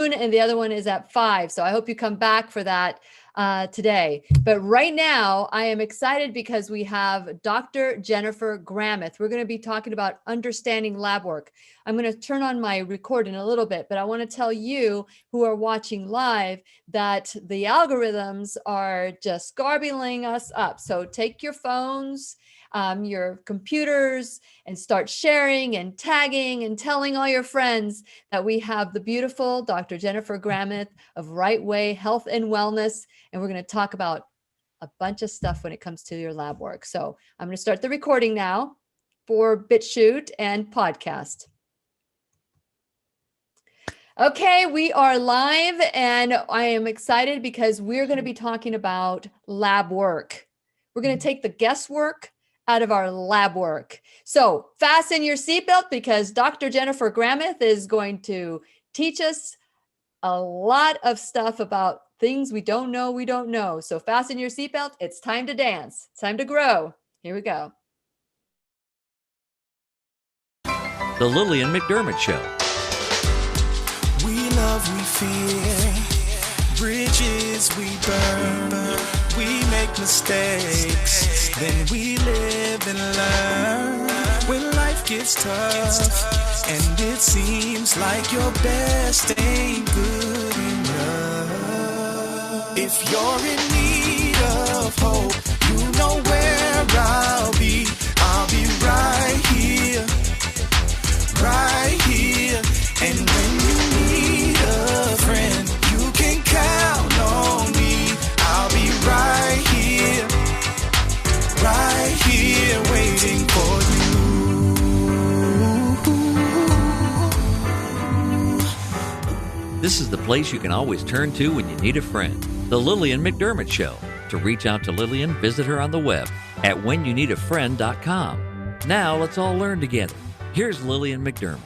and the other one is at 5. So I hope you come back for that today. But right now, I am excited because we have Dr. Jennifer Gramith. We're going to be talking about understanding lab work. I'm going to turn on my record in a little bit, but I want to tell you who are watching live that the algorithms are just garbling us up. So take your phones, your computers, and start sharing and tagging and telling all your friends that we have the beautiful Dr. Jennifer Gramith of Rightway Health and Wellness. And we're going to talk about a bunch of stuff when it comes to your lab work. So I'm going to start the recording now for BitChute and podcast. Okay, we are live and I am excited because we're going to be talking about lab work. We're going to take the guesswork out of our lab work. So fasten your seatbelt because Dr. Jennifer Gramith is going to teach us a lot of stuff about things we don't know. So fasten your seatbelt. It's time to dance. It's time to grow. Here we go. The Lillian McDermott Show. We love, we fear, bridges we burn, we make mistakes, then we live and learn. When life gets tough, and it seems like your best ain't good enough. If you're in need of hope, you know where I'll be right here, right here. And when you need a friend, you can count on me. I'll be right here, waiting for you. This is the place you can always turn to when you need a friend. The Lillian McDermott Show. To reach out to Lillian, visit her on the web at whenyouneedafriend.com. Now let's all learn together. Here's Lillian McDermott.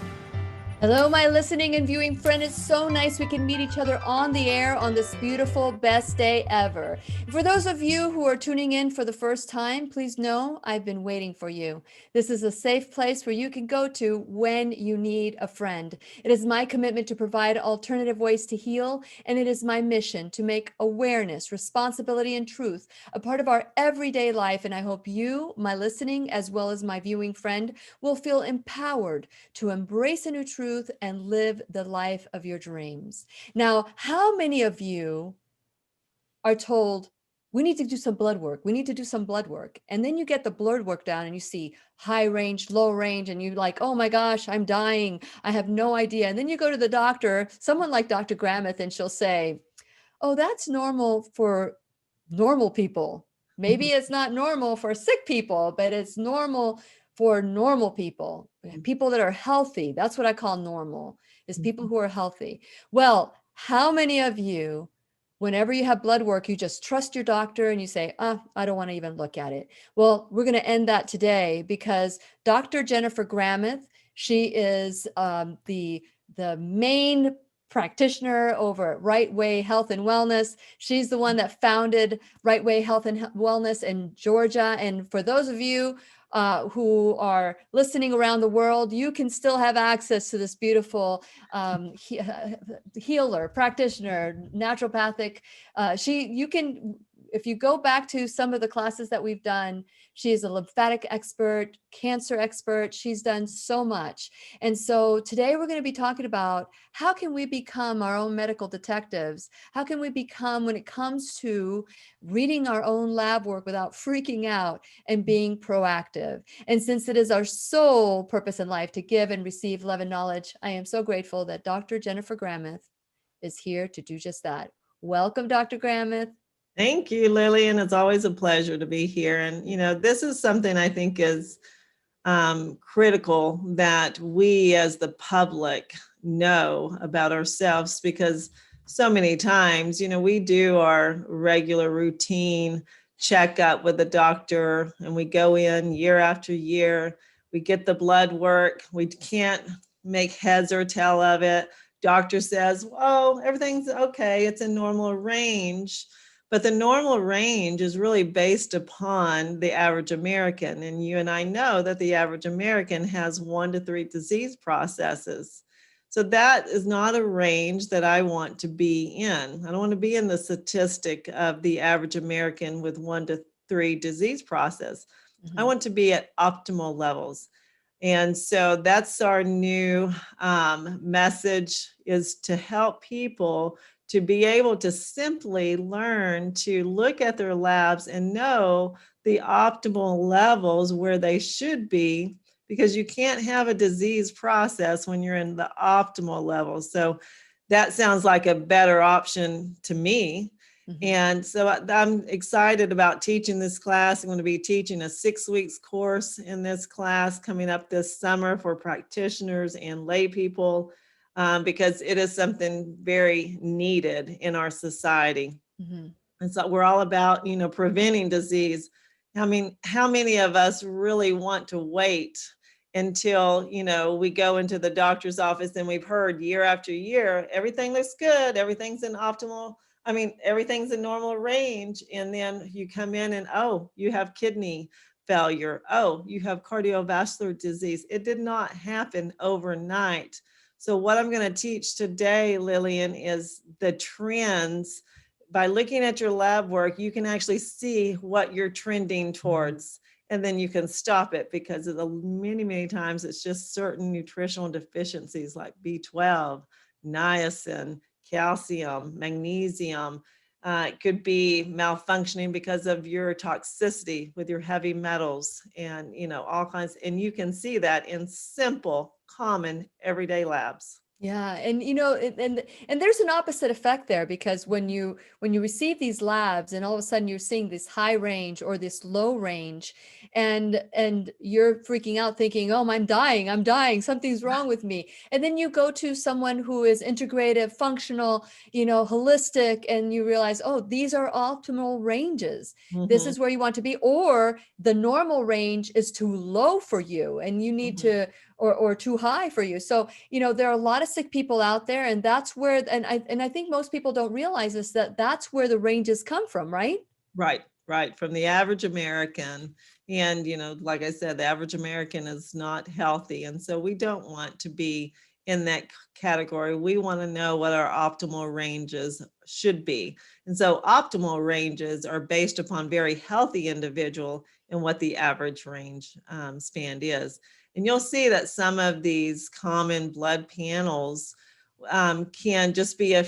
Hello, my listening and viewing friend. It's so nice we can meet each other on the air on this beautiful, best day ever. For those of you who are tuning in for the first time, please know I've been waiting for you. This is a safe place where you can go to when you need a friend. It is my commitment to provide alternative ways to heal, and it is my mission to make awareness, responsibility, and truth a part of our everyday life. And I hope you, my listening, as well as my viewing friend, will feel empowered to embrace a new truth and live the life of your dreams. Now, how many of you are told, we need to do some blood work. We need to do some blood work. And then you get the blood work down and you see high range, low range, and you're like, oh my gosh, I'm dying. I have no idea. And then you go to the doctor, someone like Dr. Gramith, and she'll say, oh, that's normal for normal people. Maybe it's not normal for sick people, but it's normal for normal people, people that are healthy. That's what I call normal, is people who are healthy. Well, how many of you, whenever you have blood work, you just trust your doctor and you say, I don't want to even look at it? Well, we're going to end that today because Dr. Jennifer Gramith, she is the main practitioner over at Rightway Health and Wellness. She's the one that founded Rightway Health and Wellness in Georgia. And for those of you who are listening around the world, you can still have access to this beautiful healer, practitioner, naturopathic. You can, if you go back to some of the classes that we've done, she is a lymphatic expert, cancer expert. She's done so much. And so today we're going to be talking about how can we become our own medical detectives? How can we become, when it comes to reading our own lab work without freaking out and being proactive? And since it is our sole purpose in life to give and receive love and knowledge, I am so grateful that Dr. Jennifer Gramith is here to do just that. Welcome, Dr. Gramith. Thank you, Lillian. It's always a pleasure to be here. And, this is something I think is critical that we as the public know about ourselves, because so many times, we do our regular routine checkup with the doctor and we go in year after year, we get the blood work, we can't make heads or tail of it. Doctor says, oh, everything's okay, it's in normal range. But the normal range is really based upon the average American. And you and I know that the average American has 1 to 3 disease processes. So that is not a range that I want to be in. I don't want to be in the statistic of the average American with 1 to 3 disease process. I want to be at optimal levels. And so that's our new message, is to help people to be able to simply learn to look at their labs and know the optimal levels where they should be, because you can't have a disease process when you're in the optimal levels. So that sounds like a better option to me. And so I'm excited about teaching this class. I'm going to be teaching a 6 weeks course in this class coming up this summer for practitioners and lay people, because it is something very needed in our society. And so we're all about, preventing disease. I mean, how many of us really want to wait until, we go into the doctor's office and we've heard year after year, everything looks good, everything's in optimal, everything's in normal range. And then you come in and, oh, you have kidney failure. Oh, you have cardiovascular disease. It did not happen overnight. So what I'm going to teach today, Lillian, is the trends. By looking at your lab work, you can actually see what you're trending towards, and then you can stop it, because of the many times it's just certain nutritional deficiencies like B12, niacin, calcium, magnesium. It could be malfunctioning because of your toxicity with your heavy metals and, all kinds. And you can see that in simple, common, everyday labs. Yeah, and and there's an opposite effect there, because when you receive these labs and all of a sudden you're seeing this high range or this low range, and you're freaking out thinking, oh, I'm dying, something's wrong with me. And then you go to someone who is integrative, functional, holistic, and you realize, oh, these are optimal ranges. This is where you want to be, or the normal range is too low for you and you need to, or too high for you. So, there are a lot of sick people out there, and that's where, and I think most people don't realize this, that's where the ranges come from, right? Right. From the average American. And, like I said, the average American is not healthy. And so we don't want to be in that category. We want to know what our optimal ranges should be. And so optimal ranges are based upon very healthy individual and what the average range span is. And you'll see that some of these common blood panels can just be a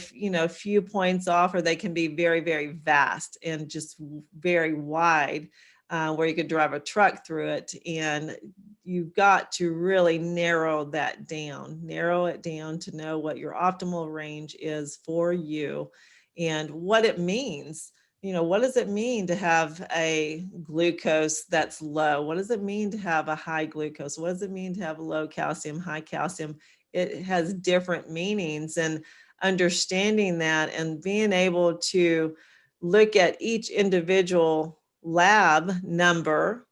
few points off, or they can be very, very vast and just very wide, where you could drive a truck through it. And you've got to really narrow it down to know what your optimal range is for you and what it means. What does it mean to have a glucose that's low? What does it mean to have a high glucose? What does it mean to have low calcium, high calcium? It has different meanings, and understanding that and being able to look at each individual lab number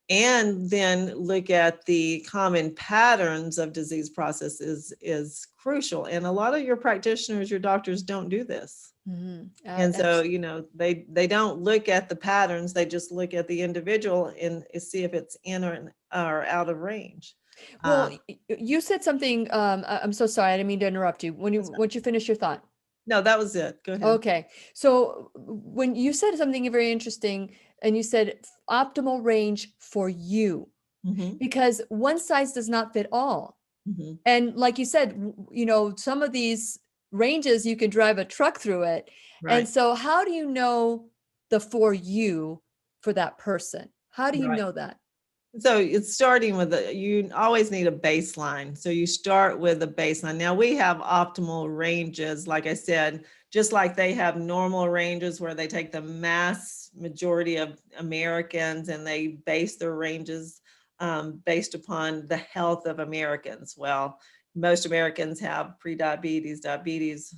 and then look at the common patterns of disease processes is crucial. And a lot of your practitioners, your doctors, don't do this. And so, they don't look at the patterns, they just look at the individual and see if it's in or out of range. Well, you said something, I'm so sorry, I didn't mean to interrupt you. Once you finish your thought. No, that was it. Go ahead. Okay. So when you said something very interesting, and you said optimal range for you, because one size does not fit all. And like you said, some of these ranges, you can drive a truck through it. Right. And so how do you know the for you for that person? How do you know that? So it's starting with you always need a baseline. So you start with a baseline. Now we have optimal ranges, like I said, just like they have normal ranges where they take the mass majority of Americans and they base their ranges based upon the health of Americans. Well, most Americans have prediabetes, diabetes,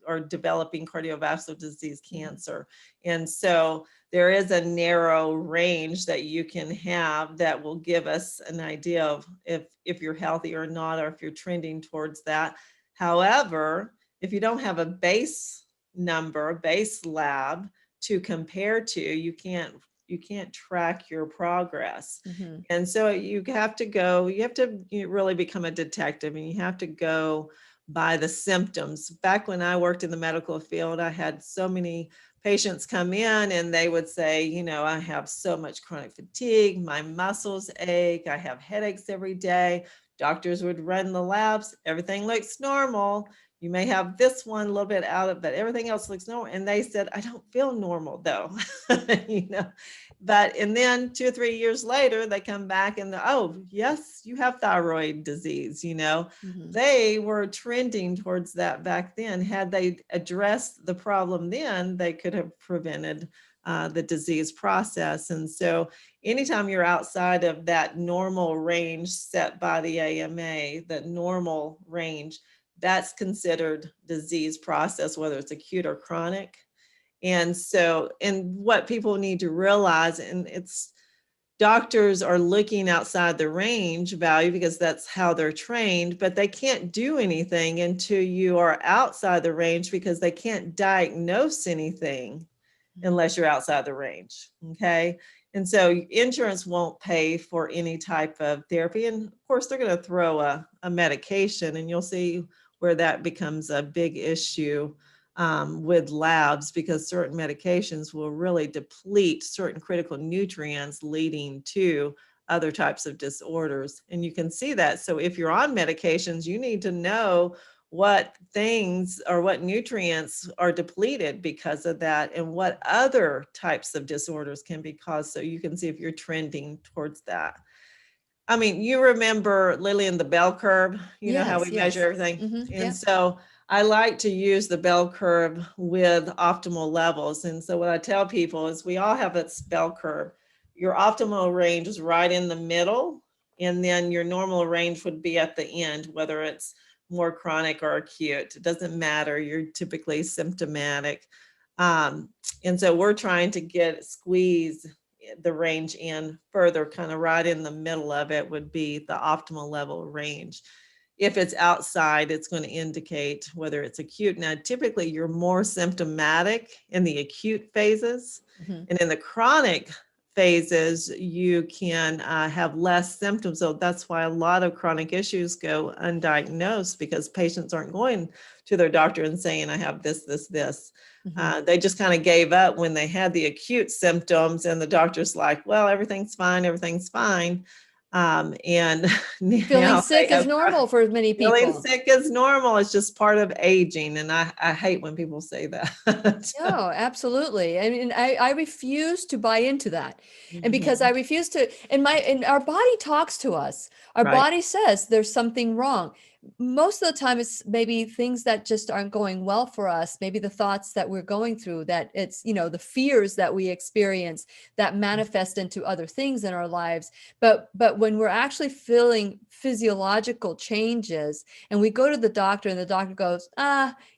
or developing cardiovascular disease, cancer. And so there is a narrow range that you can have that will give us an idea of if you're healthy or not, or if you're trending towards that. However, if you don't have a base number, base lab to compare to, you can't track your progress. Mhm. And so you have to really become a detective, and you have to go by the symptoms. Back when I worked in the medical field, I had so many patients come in and they would say, I have so much chronic fatigue, my muscles ache, I have headaches every day. Doctors would run the labs, everything looks normal. You may have this one a little bit out of, but everything else looks normal. And they said, I don't feel normal though, and then 2 or 3 years later, they come back and oh, yes, you have thyroid disease. Mhm. They were trending towards that back then. Had they addressed the problem then, they could have prevented the disease process. And so anytime you're outside of that normal range set by the AMA, that normal range, that's considered disease process, whether it's acute or chronic. And what people need to realize, and it's doctors are looking outside the range value because that's how they're trained, but they can't do anything until you are outside the range, because they can't diagnose anything unless you're outside the range. Okay. And so insurance won't pay for any type of therapy. And of course, they're going to throw a medication, and you'll see where that becomes a big issue with labs, because certain medications will really deplete certain critical nutrients, leading to other types of disorders. And you can see that. So if you're on medications, you need to know what things or what nutrients are depleted because of that, and what other types of disorders can be caused, so you can see if you're trending towards that. I mean, you remember, Lillian, the bell curve, how we measure everything. Mhm. And Yeah. so I like to use the bell curve with optimal levels. And so what I tell people is we all have this bell curve. Your optimal range is right in the middle, and then your normal range would be at the end, whether it's more chronic or acute. It doesn't matter. You're typically symptomatic. And so we're trying to squeeze the range in further, kind of right in the middle of it would be the optimal level range. If it's outside, it's going to indicate whether it's acute. Now, typically you're more symptomatic in the acute phases, Mhm. and in the chronic phases, you can have less symptoms. So that's why a lot of chronic issues go undiagnosed, because patients aren't going to their doctor and saying, I have this, this, this. Mhm. They just kind of gave up when they had the acute symptoms, and the doctor's like, well, everything's fine, everything's fine. And Feeling now they sick is have normal for many feeling people. sick is normal. It's just part of aging. And I hate when people say that. No, absolutely. I mean, I refuse to buy into that. And because I Mhm. refuse to, and our body talks to us. Our Right. body says there's something wrong. Most of the time it's maybe things that just aren't going well for us. Maybe the thoughts that we're going through, that it's, the fears that we experience that manifest into other things in our lives. But when we're actually feeling physiological changes and we go to the doctor and the doctor goes,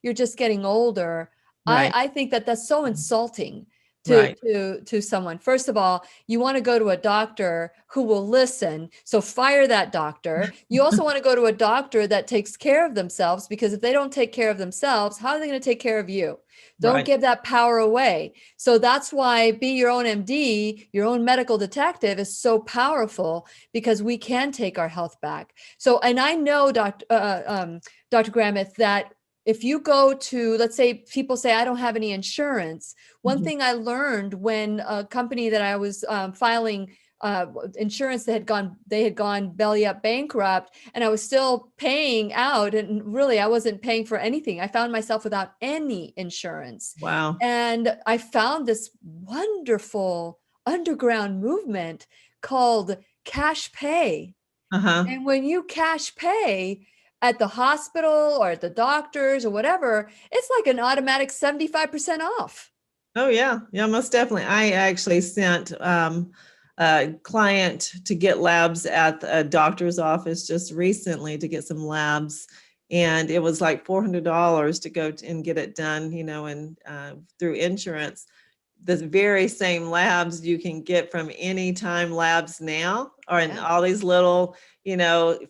you're just getting older. Right. I think that that's so insulting to Right. to someone. First of all, you want to go to a doctor who will listen, so fire that doctor. You also want to go to a doctor that takes care of themselves, because if they don't take care of themselves, how are they going to take care of you? Don't Right. give that power away. So that's why be your own MD, your own medical detective, is so powerful, because we can take our health back. So, and I know, Dr. Gramith, that if you go to, let's say people say, I don't have any insurance. One Mhm. thing I learned when a company that I was filing insurance, they had gone belly up bankrupt, and I was still paying out, and really I wasn't paying for anything. I found myself without any insurance. Wow. And I found this wonderful underground movement called cash pay. Uh-huh. And when you cash pay at the hospital or at the doctors or whatever, it's like an automatic 75% off. Oh yeah. Yeah, most definitely. I actually sent a client to get labs at a doctor's office just recently to get some labs. And it was like $400 to go and get it done, and through insurance. The very same labs you can get from Anytime Labs now, or in Yeah. all these little,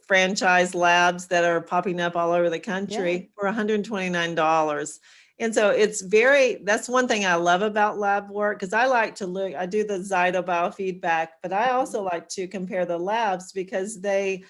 franchise labs that are popping up all over the Yeah. country for $129. And so that's one thing I love about lab work, because I do the Zyto biofeedback, but I also like to compare the labs because they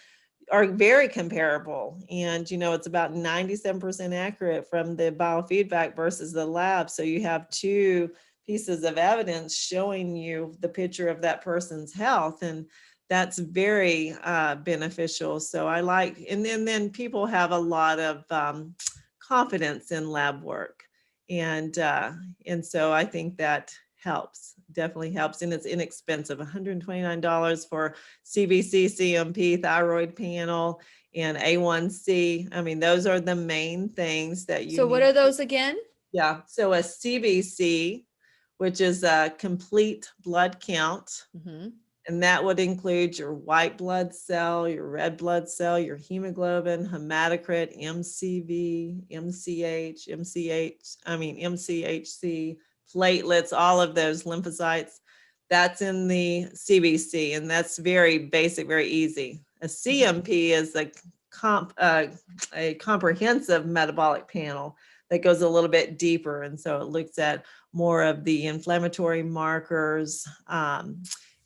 are very comparable. And, it's about 97% accurate from the biofeedback versus the lab. So you have two pieces of evidence showing you the picture of that person's health. And that's very beneficial. So I like, and then people have a lot of confidence in lab work. And so I think that definitely helps. And it's inexpensive, $129 for CBC, CMP, thyroid panel, and A1C. I mean, those are the main things that you So what are those again? Yeah. So a CBC, which is a complete blood count. Mm-hmm. And that would include your white blood cell, your red blood cell, your hemoglobin, hematocrit, MCV, MCHC, platelets, all of those lymphocytes. That's in the CBC, and that's very basic, very easy. A CMP is a comprehensive metabolic panel that goes a little bit deeper. And so it looks at more of the inflammatory markers.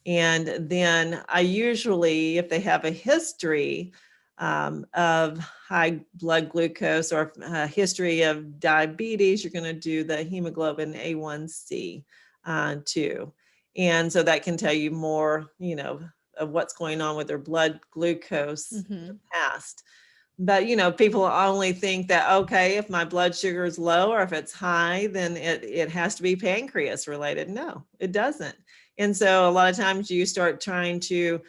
And then I usually, if they have a history of high blood glucose or a history of diabetes, you're going to do the hemoglobin A1C too. And so that can tell you more, of what's going on with their blood glucose in the past. But, people only think that, okay, if my blood sugar is low or if it's high, then it has to be pancreas related. No, it doesn't. And so a lot of times you start trying to,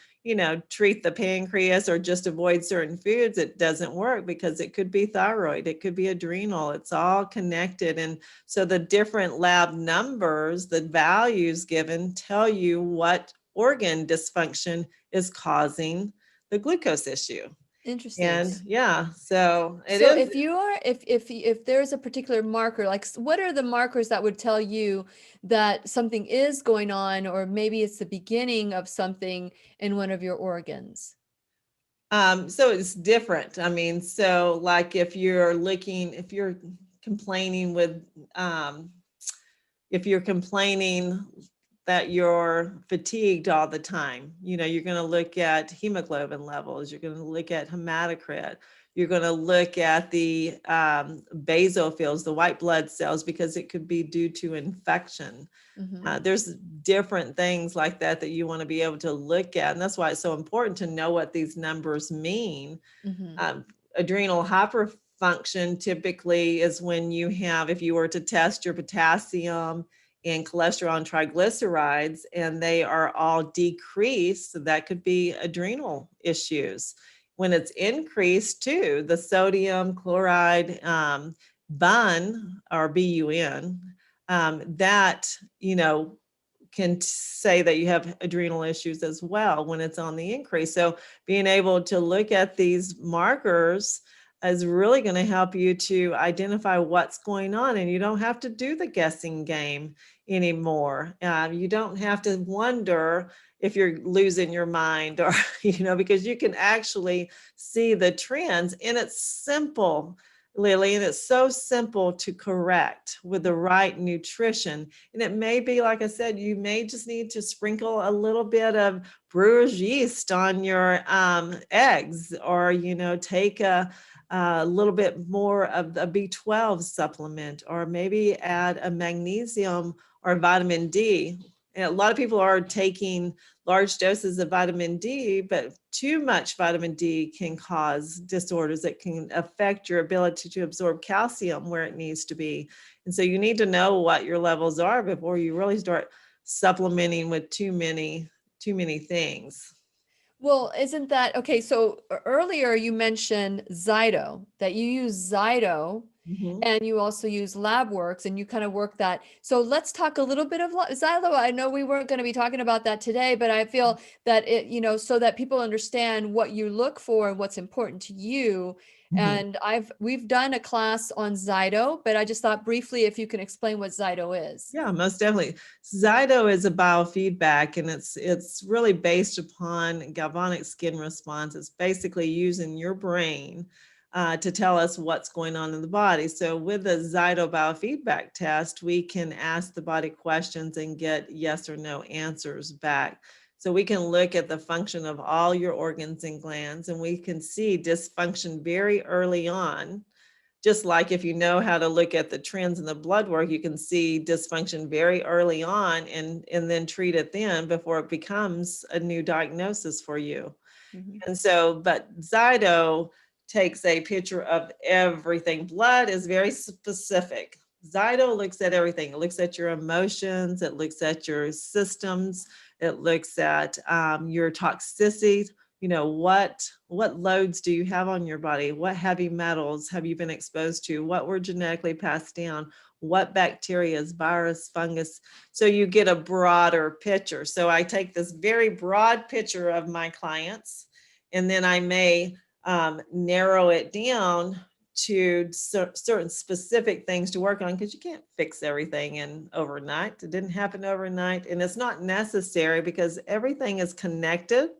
treat the pancreas or just avoid certain foods. It doesn't work because it could be thyroid, it could be adrenal, it's all connected. And so the different lab numbers, the values given tell you what organ dysfunction is causing the glucose issue. Interesting. And yeah, so if there's a particular marker, like what are the markers that would tell you that something is going on, or maybe it's the beginning of something in one of your organs? So it's different. I mean, so like if you're complaining that you're fatigued all the time, you're going to look at hemoglobin levels, you're going to look at hematocrit, you're going to look at the basophils, the white blood cells, because it could be due to infection. There's different things like that you want to be able to look at. And that's why it's so important to know what these numbers mean. Adrenal hyperfunction typically is when if you were to test your potassium and cholesterol and triglycerides, and they are all decreased, so that could be adrenal issues. When it's increased too, the sodium chloride BUN or BUN, that, can say that you have adrenal issues as well when it's on the increase. So being able to look at these markers is really going to help you to identify what's going on, and you don't have to do the guessing game anymore. You don't have to wonder if you're losing your mind or, because you can actually see the trends. And it's simple, Lillian, it's so simple to correct with the right nutrition. And it may be, like I said, you may just need to sprinkle a little bit of brewer's yeast on your eggs, or, take a little bit more of a B12 supplement, or maybe add a magnesium or vitamin D. And a lot of people are taking large doses of vitamin D, but too much vitamin D can cause disorders that can affect your ability to absorb calcium where it needs to be. And so you need to know what your levels are before you really start supplementing with too many things. Well, isn't that okay? So earlier you mentioned Zyto, that you use Zyto, and you also use LabWorks, and you kind of work that. So let's talk a little bit of Zyto. I know we weren't going to be talking about that today, but I feel that it, so that people understand what you look for and what's important to you. And we've done a class on Zyto, but I just thought briefly if you can explain what Zyto is. Yeah, most definitely. Zyto is a biofeedback, and it's really based upon galvanic skin response. It's basically using your brain to tell us what's going on in the body. So with the Zyto biofeedback test, we can ask the body questions and get yes or no answers back. So we can look at the function of all your organs and glands, and we can see dysfunction very early on. Just like if you know how to look at the trends in the blood work, you can see dysfunction very early on and then treat it then before it becomes a new diagnosis for you. Mhm. And so, but Zyto takes a picture of everything. Blood is very specific. Zyto looks at everything. It looks at your emotions. It looks at your systems. It looks at your toxicity. You know, what loads do you have on your body? What heavy metals have you been exposed to? What were genetically passed down? What bacteria, virus, fungus? So you get a broader picture. So I take this very broad picture of my clients, and then I may narrow it down to certain specific things to work on, because you can't fix everything in overnight. It didn't happen overnight, and it's not necessary because everything is connected.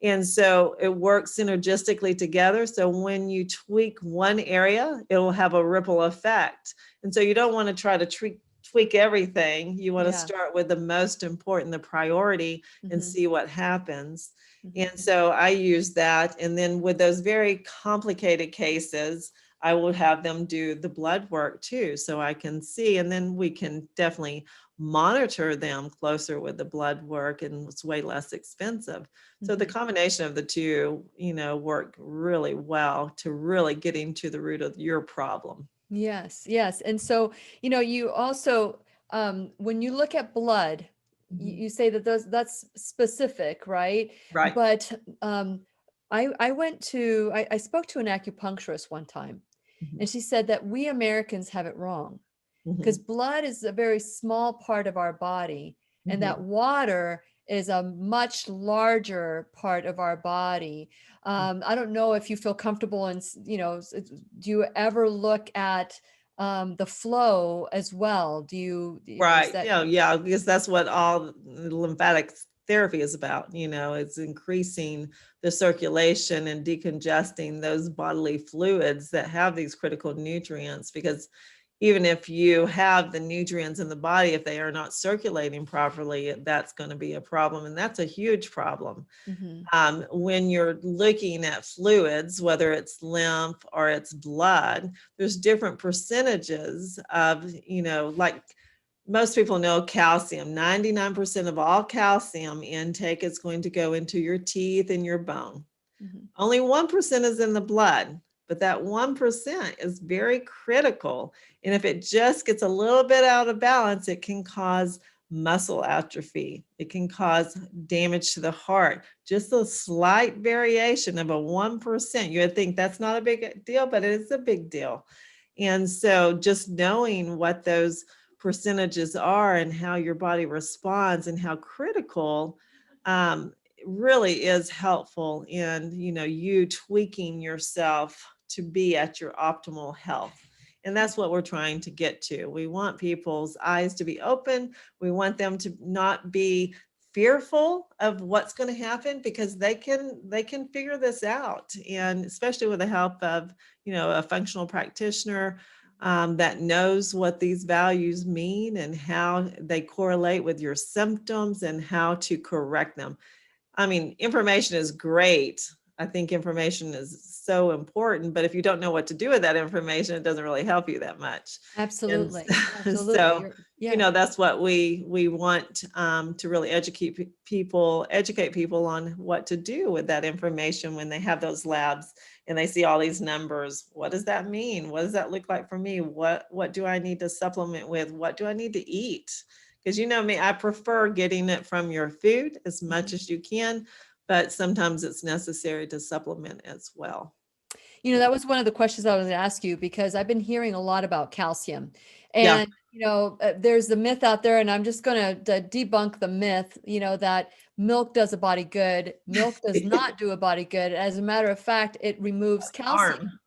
And so it works synergistically together. So when you tweak one area, it will have a ripple effect. And so you don't want to try to tweak everything. You want to start with the most important, the priority, and see what happens. And so I use that. And then with those very complicated cases, I will have them do the blood work too, so I can see, and then we can definitely monitor them closer with the blood work, and it's way less expensive. So the combination of the two, you know, work really well to really getting to the root of your problem. Yes, yes. And so, you know, you also, when you look at blood, you say that that's specific, right? Right. But I spoke to an acupuncturist one time, and she said that we Americans have it wrong, because blood is a very small part of our body, and that water is a much larger part of our body. I don't know if you feel comfortable in, you know, do you ever look at the flow as well? Do you? Right. Yeah, because that's what all lymphatic therapy is about. You know, it's increasing the circulation and decongesting those bodily fluids that have these critical nutrients, because even if you have the nutrients in the body, if they are not circulating properly, that's going to be a problem. And that's a huge problem. When you're looking at fluids, whether it's lymph or it's blood, there's different percentages of, you know, like most people know calcium. 99% of all calcium intake is going to go into your teeth and your bone. Only 1% is in the blood, but that 1% is very critical. And if it just gets a little bit out of balance, it can cause muscle atrophy. It can cause damage to the heart. Just a slight variation of a 1%. You would think that's not a big deal, but it is a big deal. And so just knowing what those percentages are and how your body responds and how critical really is helpful in, you know, you tweaking yourself to be at your optimal health. And that's what we're trying to get to. We want people's eyes to be open. We want them to not be fearful of what's going to happen, because they can figure this out. And especially with the help of, you know, a functional practitioner that knows what these values mean and how they correlate with your symptoms and how to correct them. I mean, information is great. I think information is so important, but if you don't know what to do with that information, it doesn't really help you that much. Absolutely. Absolutely. So, you know, that's what we want to really educate people on what to do with that information when they have those labs and they see all these numbers. What does that mean? What does that look like for me? What do I need to supplement with? What do I need to eat? Because you know me, I prefer getting it from your food as much as you can, but sometimes it's necessary to supplement as well. You know, that was one of the questions I was going to ask you, because I've been hearing a lot about calcium, and, you know, there's the myth out there, and I'm just going to debunk the myth, you know, that milk does a body good. Milk does not do a body good. As a matter of fact, it removes calcium.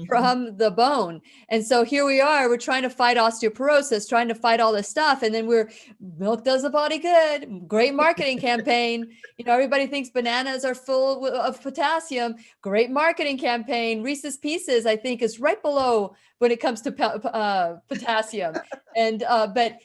from the bone. And so here we are, we're trying to fight osteoporosis, trying to fight all this stuff. And then milk does the body good. Great marketing campaign. Everybody thinks bananas are full of potassium. Great marketing campaign. Reese's Pieces, I think, is right below when it comes to potassium. And but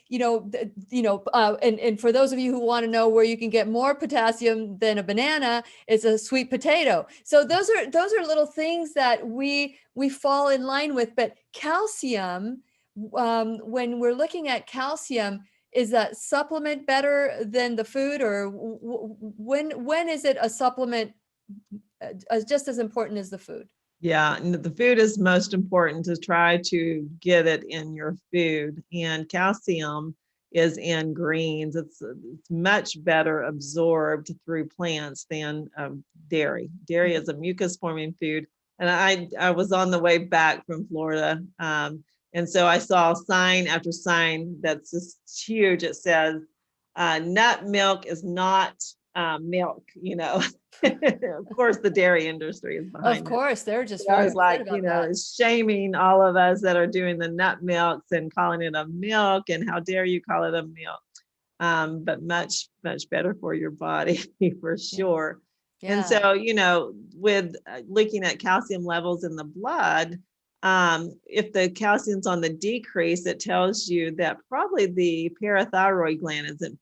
and for those of you who want to know where you can get more potassium than a banana, it's a sweet potato. So those are little things that we fall in line with. But calcium, when we're looking at calcium, is that supplement better than the food, or when is it a supplement just as important as the food? Yeah, and the food is most important to try to get it in your food. And calcium is in greens. It's much better absorbed through plants than dairy. Dairy is a mucus forming food. And I was on the way back from Florida. And so I saw sign after sign that's just huge. It says, nut milk is not milk, Of course, the dairy industry is behind it. Of course, they're just I was like, it's shaming all of us that are doing the nut milks and calling it a milk, and how dare you call it a milk? But much, much better for your body for sure. Yeah. And so, with looking at calcium levels in the blood, if the calcium's on the decrease, it tells you that probably the parathyroid gland isn't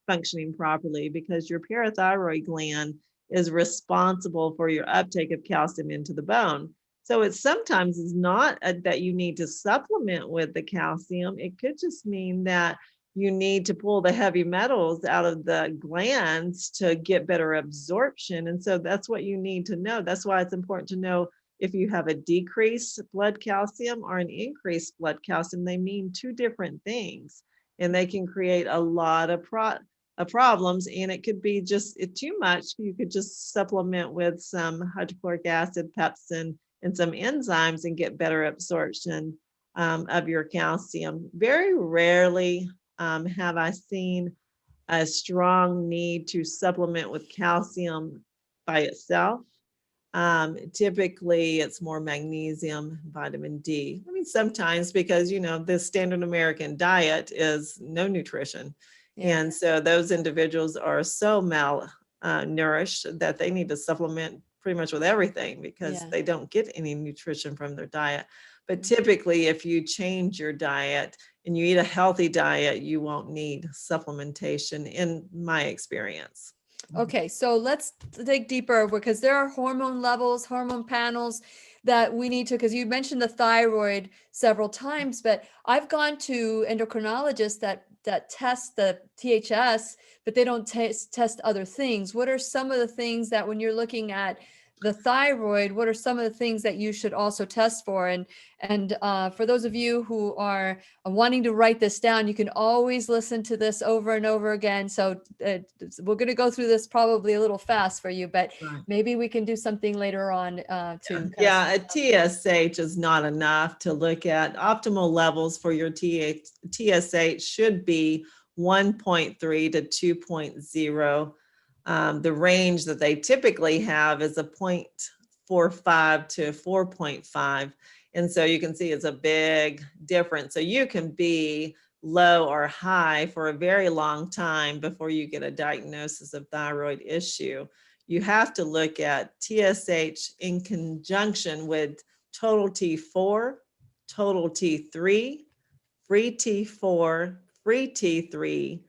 functioning properly, because your parathyroid gland is responsible for your uptake of calcium into the bone. So it sometimes is not that you need to supplement with the calcium. It could just mean that you need to pull the heavy metals out of the glands to get better absorption. And so that's what you need to know. That's why it's important to know if you have a decreased blood calcium or an increased blood calcium. They mean two different things, and they can create a lot of problems. And it could be just too much. You could just supplement with some hydrochloric acid, pepsin, and some enzymes and get better absorption of your calcium. Very rarely have I seen a strong need to supplement with calcium by itself. Typically it's more magnesium, vitamin D. I mean, sometimes because, the standard American diet is no nutrition. Yeah. And so those individuals are so malnourished that they need to supplement pretty much with everything, because they don't get any nutrition from their diet. But typically, if you change your diet and you eat a healthy diet, you won't need supplementation, in my experience. Okay, so let's dig deeper, because there are hormone levels, hormone panels that we need to, because you mentioned the thyroid several times, but I've gone to endocrinologists that test the THS, but they don't test other things. What are some of the things that, when you're looking at the thyroid, what are some of the things that you should also test for? And for those of you who are wanting to write this down, you can always listen to this over and over again. So we're going to go through this probably a little fast for you, but maybe we can do something later on to. Yeah, a TSH is not enough to look at. Optimal levels for your TSH should be 1.3 to 2.0. The range that they typically have is a 0.45 to 4.5. And so you can see it's a big difference. So you can be low or high for a very long time before you get a diagnosis of thyroid issue. You have to look at TSH in conjunction with total T4, total T3, free T4, free T3,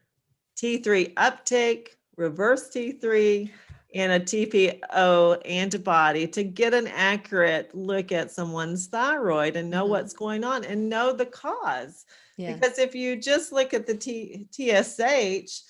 T3 uptake, reverse T3, and a TPO antibody to get an accurate look at someone's thyroid and know what's going on and know the cause. Yeah. Because if you just look at the TSH,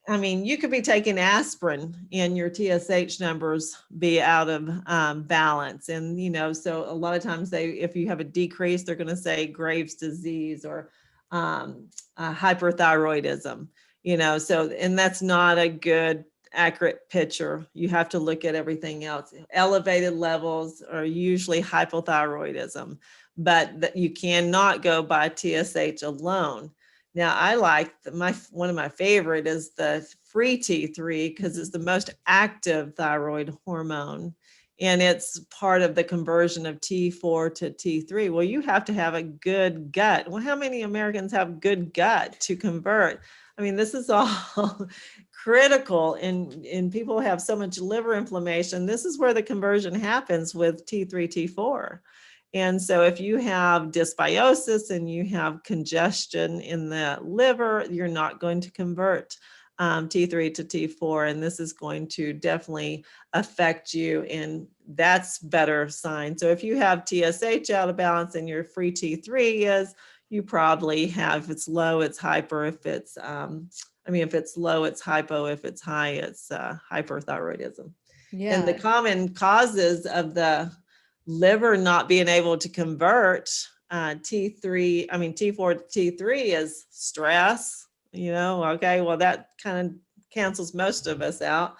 I mean, you could be taking aspirin and your TSH numbers be out of balance. And, so a lot of times if you have a decrease, they're going to say Graves' disease or hyperthyroidism. And that's not a good, accurate picture. You have to look at everything else. Elevated levels are usually hypothyroidism, but you cannot go by TSH alone. Now, I like one of my favorite is the free T3, because it's the most active thyroid hormone. And it's part of the conversion of T4 to T3. Well, you have to have a good gut. Well, how many Americans have good gut to convert? I mean, this is all critical, and people have so much liver inflammation. This is where the conversion happens with T3, T4. And so if you have dysbiosis and you have congestion in the liver, you're not going to convert T3 to T4, and this is going to definitely affect you, and that's better sign. So if you have TSH out of balance and your free T3 is, you probably have, if it's low, it's hyper. If it's, if it's low, it's hypo. If it's high, it's hyperthyroidism. Yeah. And the common causes of the liver not being able to convert T4 to T3 is stress. Okay, well, that kind of cancels most of us out.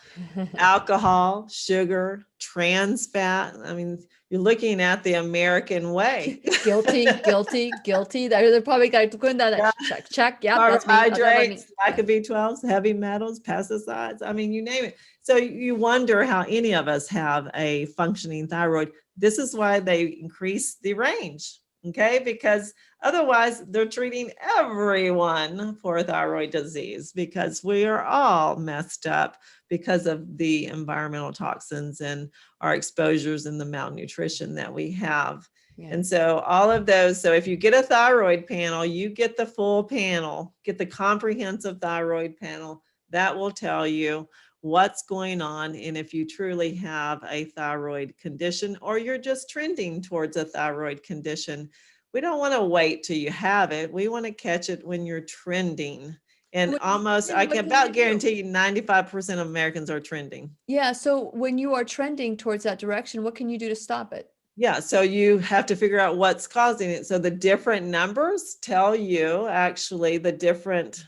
Alcohol, sugar, trans fat. I mean, you're looking at the American way. guilty. They're probably going to check. Yeah, carbohydrates, lack of B12s, heavy metals, pesticides. I mean, you name it. So you wonder how any of us have a functioning thyroid. This is why they increase the range. Okay, because otherwise they're treating everyone for thyroid disease, because we are all messed up because of the environmental toxins and our exposures and the malnutrition that we have. Yeah. And so all of those, so if you get a thyroid panel, you get the full panel, get the comprehensive thyroid panel. That will tell you what's going on, and if you truly have a thyroid condition or you're just trending towards a thyroid condition. We don't want to wait till you have it. We want to catch it when you're trending. And I can about guarantee you 95% of Americans are trending. Yeah. So when you are trending towards that direction, what can you do to stop it? Yeah. So you have to figure out what's causing it. So the different numbers tell you, actually, the different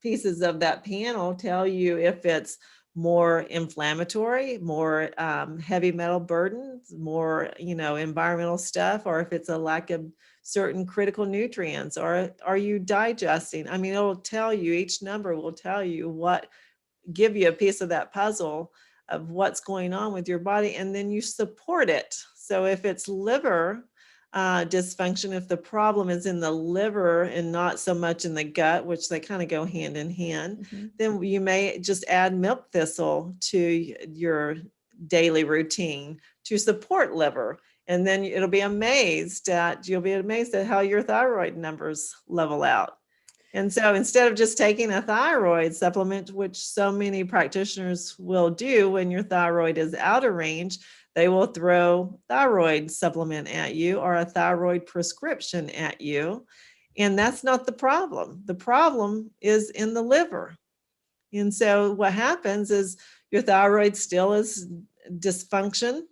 pieces of that panel tell you if it's more inflammatory, more heavy metal burdens, more, environmental stuff, or if it's a lack of certain critical nutrients, or are you digesting? I mean, it'll tell you, each number will tell you give you a piece of that puzzle of what's going on with your body, and then you support it. So if it's liver dysfunction, if the problem is in the liver and not so much in the gut, which they kind of go hand in hand, then you may just add milk thistle to your daily routine to support liver. And then you'll be amazed at how your thyroid numbers level out. And so instead of just taking a thyroid supplement, which so many practitioners will do when your thyroid is out of range, they will throw thyroid supplement at you or a thyroid prescription at you. And that's not the problem. The problem is in the liver. And so what happens is your thyroid still is dysfunctional,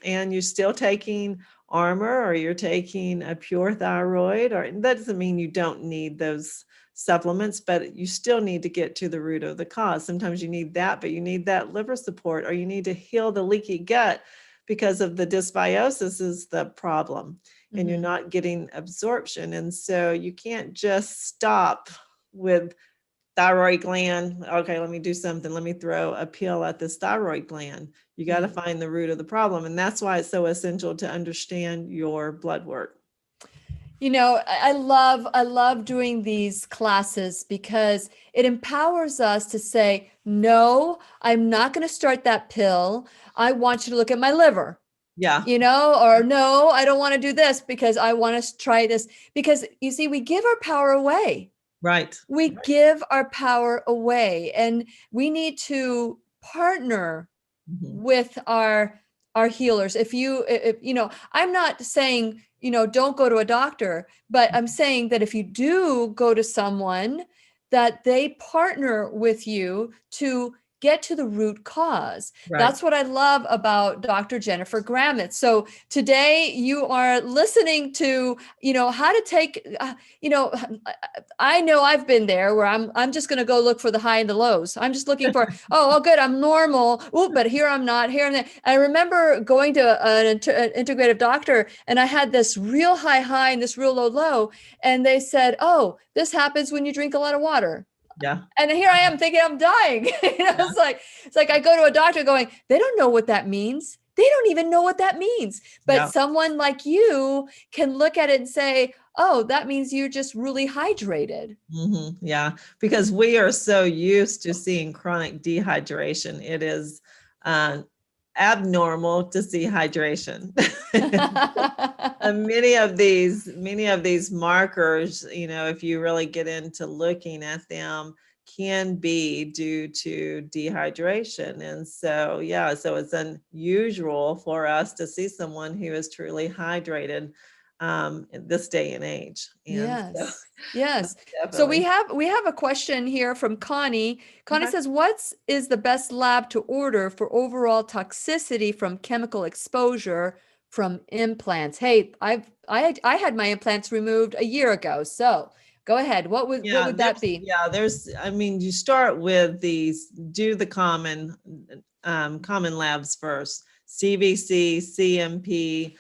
and you're still taking Armor, or you're taking a pure thyroid, or that doesn't mean you don't need those supplements, but you still need to get to the root of the cause. Sometimes you need that, but you need that liver support, or you need to heal the leaky gut because of the dysbiosis is the problem, and you're not getting absorption. And so you can't just stop with thyroid gland. Okay, let me do something. Let me throw a pill at this thyroid gland. You got to find the root of the problem. And that's why it's so essential to understand your blood work. I love doing these classes because it empowers us to say, no, I'm not going to start that pill. I want you to look at my liver. Yeah. Or no, I don't want to do this because I want to try this. Because you see, we give our power away. Right. We give our power away, and we need to partner with our healers. If I'm not saying, don't go to a doctor, but I'm saying that if you do go to someone, that they partner with you to get to the root cause. Right. That's what I love about Dr. Jennifer Gramith. So today you are listening to, how to take, I know I've been there where I'm just going to go look for the high and the lows. I'm just looking for, oh, good, I'm normal. Oh, but here I'm not, here and there. I remember going to an integrative doctor, and I had this real high and this real low. And they said, oh, this happens when you drink a lot of water. Yeah. And here I am thinking I'm dying. It's like I go to a doctor going, they don't know what that means. They don't even know what that means. But Yeah. someone like you can look at it and say, oh, that means you're just really hydrated. Yeah, because we are so used to seeing chronic dehydration. It is abnormal to see hydration. And many of these markers, if you really get into looking at them, can be due to dehydration. And so, yeah, so it's unusual for us to see someone who is truly hydrated in this day and age. And so, Yes. So definitely. we have a question here from Connie. Connie Okay. says, "What is the best lab to order for overall toxicity from chemical exposure from implants?" Hey, I had my implants removed a year ago. So go ahead. What would that be? You start with do the common labs first, CVC, CMP,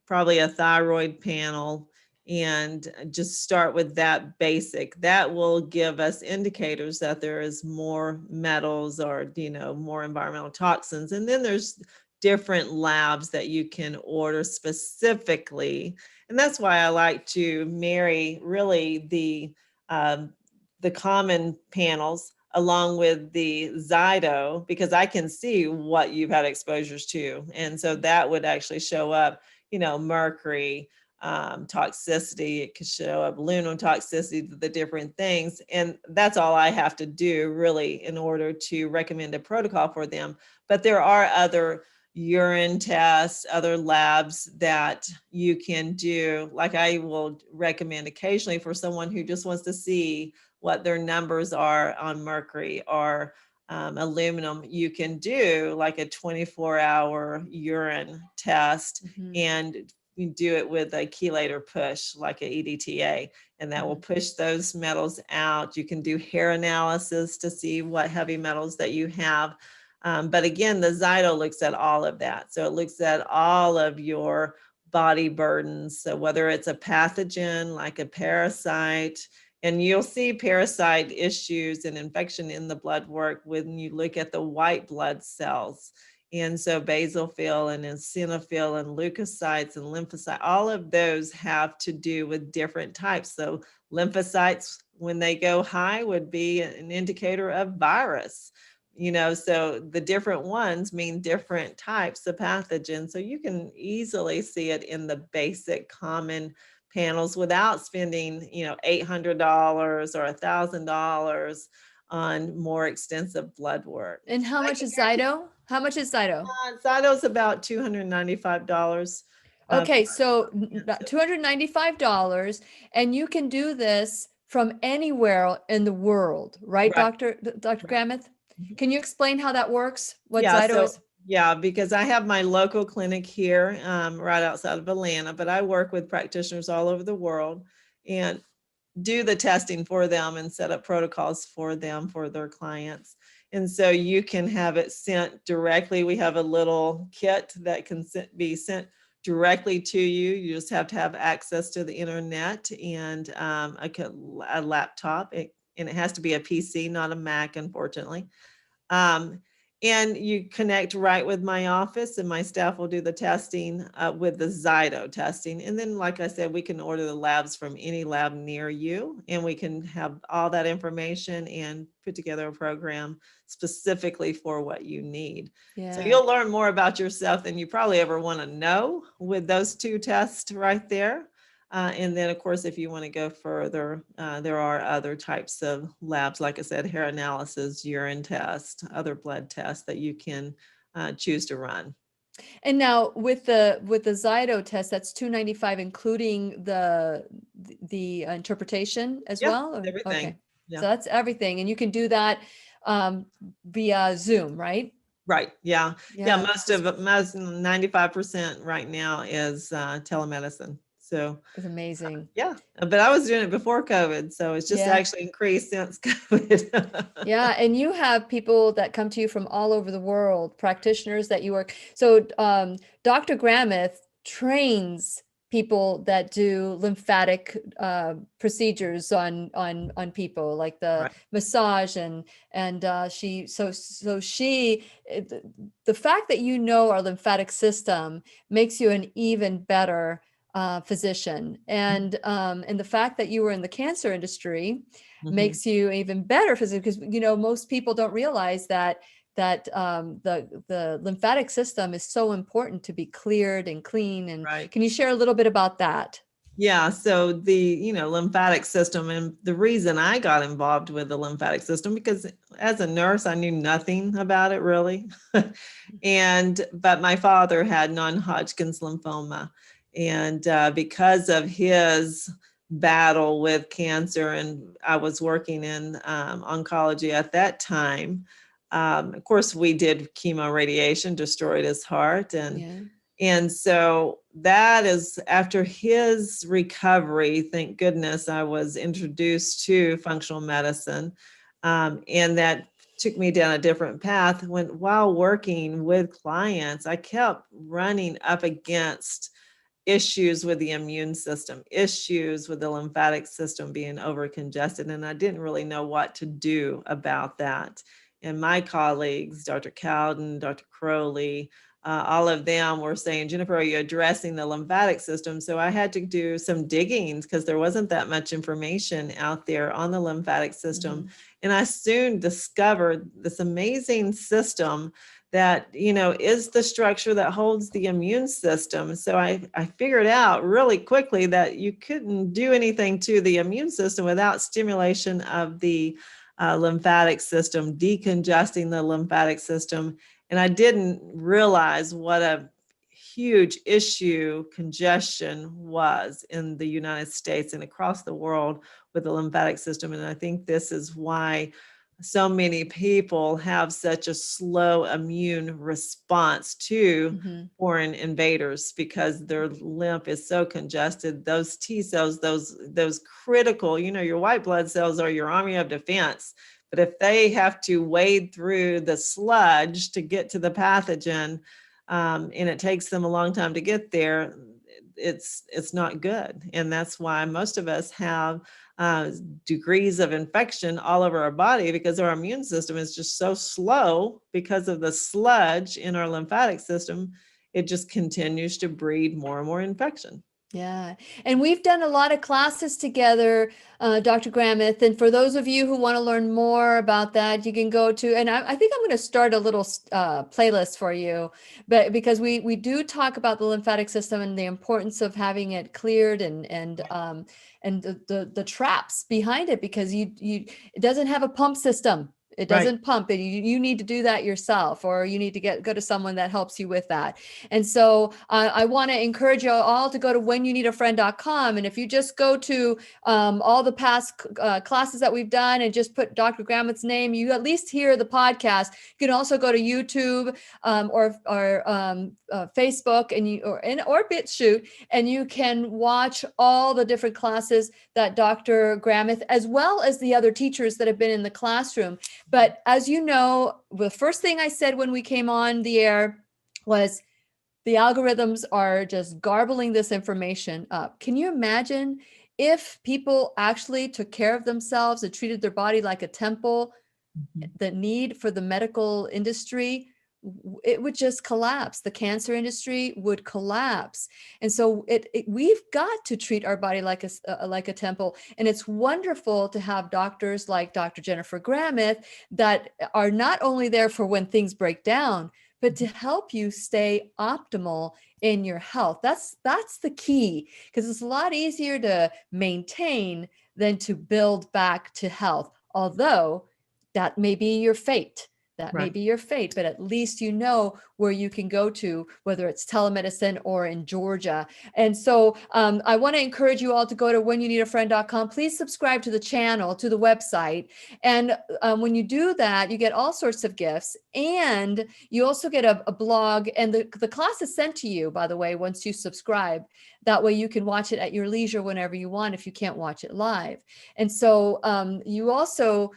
probably a thyroid panel, and just start with that basic. That will give us indicators that there is more metals or, more environmental toxins. And then there's different labs that you can order specifically. And that's why I like to marry really the common panels along with the Zyto, because I can see what you've had exposures to. And so that would actually show up, mercury, toxicity. It could show up aluminum toxicity, the different things. And that's all I have to do really in order to recommend a protocol for them. But there are other urine tests, other labs that you can do. Like I will recommend occasionally for someone who just wants to see what their numbers are on mercury or aluminum, you can do like a 24-hour urine test, and you do it with a chelator push, like a EDTA, and that will push those metals out. You can do hair analysis to see what heavy metals that you have. But again, the Zyto looks at all of that. So it looks at all of your body burdens. So whether it's a pathogen like a parasite, and you'll see parasite issues and infection in the blood work when you look at the white blood cells. And so basophil and eosinophil and leukocytes and lymphocytes, all of those have to do with different types. So lymphocytes, when they go high, would be an indicator of virus. So the different ones mean different types of pathogens. So you can easily see it in the basic common panels without spending, $800 or $1,000 on more extensive blood work. And how much is Zyto? How much is Zyto? Zyto's about $295. Okay, so $295, and you can do this from anywhere in the world, right, Right. Dr. Gramith? Can you explain how that works? What Yeah, Zyto is? Yeah, because I have my local clinic here right outside of Atlanta, but I work with practitioners all over the world and do the testing for them and set up protocols for them, for their clients. And so you can have it sent directly. We have a little kit that can be sent directly to you. You just have to have access to the internet and a laptop. And it has to be a PC, not a Mac, unfortunately. And you connect right with my office, and my staff will do the testing with the Zyto testing. And then, like I said, we can order the labs from any lab near you, and we can have all that information and put together a program specifically for what you need. So you'll learn more about yourself than you probably ever want to know with those two tests right there. And then, of course, if you want to go further, there are other types of labs, like I said, hair analysis, urine test, other blood tests that you can choose to run. And now with the Zyto test, that's $295, including the interpretation as well? Or- Everything. Okay, Yeah. so that's everything, and you can do that via Zoom, right? Right. Yeah. Yeah. Most 95% right now is telemedicine. So It's amazing. yeah, but I was doing it before COVID, so it's just actually increased since COVID. Yeah, and you have people that come to you from all over the world, practitioners that you work. So Dr. Gramith trains people that do lymphatic procedures on people, like the Right. massage and she the fact that you know our lymphatic system makes you an even better physician, and the fact that you were in the cancer industry makes you even better physician, because most people don't realize that the lymphatic system is so important to be cleared and clean. And Right. can you share a little bit about that? Yeah, so the lymphatic system, and the reason I got involved with the lymphatic system, because as a nurse I knew nothing about it really. But my father had non-Hodgkin's lymphoma, and because of his battle with cancer, and I was working in oncology at that time. Of course, we did chemo radiation, destroyed his heart, and so that is after his recovery. Thank goodness I was introduced to functional medicine, and that took me down a different path. While working with clients, I kept running up against issues with the immune system, issues with the lymphatic system being overcongested, and I didn't really know what to do about that. And my colleagues, Dr. Cowden, Dr. Crowley, all of them were saying, Jennifer, are you addressing the lymphatic system? So I had to do some digging, because there wasn't that much information out there on the lymphatic system. And I soon discovered this amazing system that, is the structure that holds the immune system. So I figured out really quickly that you couldn't do anything to the immune system without stimulation of the lymphatic system, decongesting the lymphatic system. And I didn't realize what a huge issue congestion was in the United States and across the world with the lymphatic system. And I think this is why so many people have such a slow immune response to foreign invaders, because their lymph is so congested. Those T cells, those critical, your white blood cells are your army of defense. But if they have to wade through the sludge to get to the pathogen, and it takes them a long time to get there, it's not good. And that's why most of us have degrees of infection all over our body, because our immune system is just so slow because of the sludge in our lymphatic system. It just continues to breed more and more infection. Yeah. And we've done a lot of classes together, Dr. Gramith. And for those of you who want to learn more about that, you can go to, and I think I'm going to start a little playlist for you, but because we do talk about the lymphatic system and the importance of having it cleared, and the traps behind it, because it doesn't have a pump system. It doesn't pump it. You need to do that yourself, or you need to go to someone that helps you with that. And so I want to encourage you all to go to whenyounneedafriend.com. And if you just go to all the past classes that we've done and just put Dr. Gramith's name, you at least hear the podcast. You can also go to YouTube or Facebook or BitChute, and you can watch all the different classes that Dr. Gramith, as well as the other teachers that have been in the classroom. But as you know, the first thing I said when we came on the air was the algorithms are just garbling this information up. Can you imagine if people actually took care of themselves and treated their body like a temple? The need for the medical industry, it would just collapse. The cancer industry would collapse. And so we've got to treat our body like a temple. And it's wonderful to have doctors like Dr. Jennifer Gramith that are not only there for when things break down, but to help you stay optimal in your health. That's the key, because it's a lot easier to maintain than to build back to health. Although that may be your fate. That may be your fate, but at least you know where you can go to, whether it's telemedicine or in Georgia. And so I want to encourage you all to go to whenyounneedafriend.com. Please subscribe to the channel, to the website. And when you do that, you get all sorts of gifts. And you also get a blog. And the class is sent to you, by the way, once you subscribe. That way you can watch it at your leisure whenever you want, if you can't watch it live. And so you also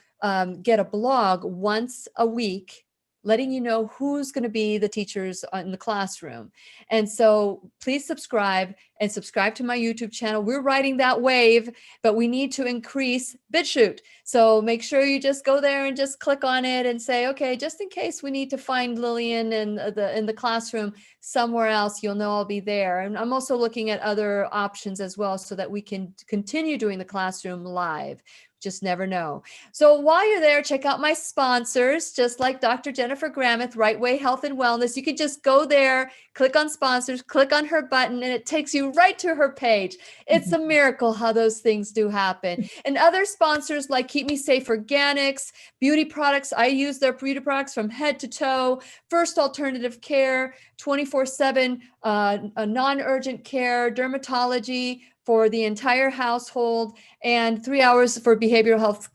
get a blog once a week letting you know who's going to be the teachers in the classroom. And so please subscribe to my YouTube channel. We're riding that wave, but we need to increase BitChute. So make sure you just go there and just click on it and say, okay, just in case we need to find Lillian in the classroom somewhere else, you'll know I'll be there. And I'm also looking at other options as well so that we can continue doing the classroom live. Just never know. So while you're there, check out my sponsors, just like Dr. Jennifer Gramith, Rightway Health and Wellness. You can just go there, click on sponsors, click on her button, and it takes you right to her page. It's a miracle how those things do happen. And other sponsors like Keep Me Safe Organics, beauty products. I use their beauty products from head to toe. First Alternative Care, 24/7 non-urgent care, dermatology for the entire household, and 3 hours for behavioral health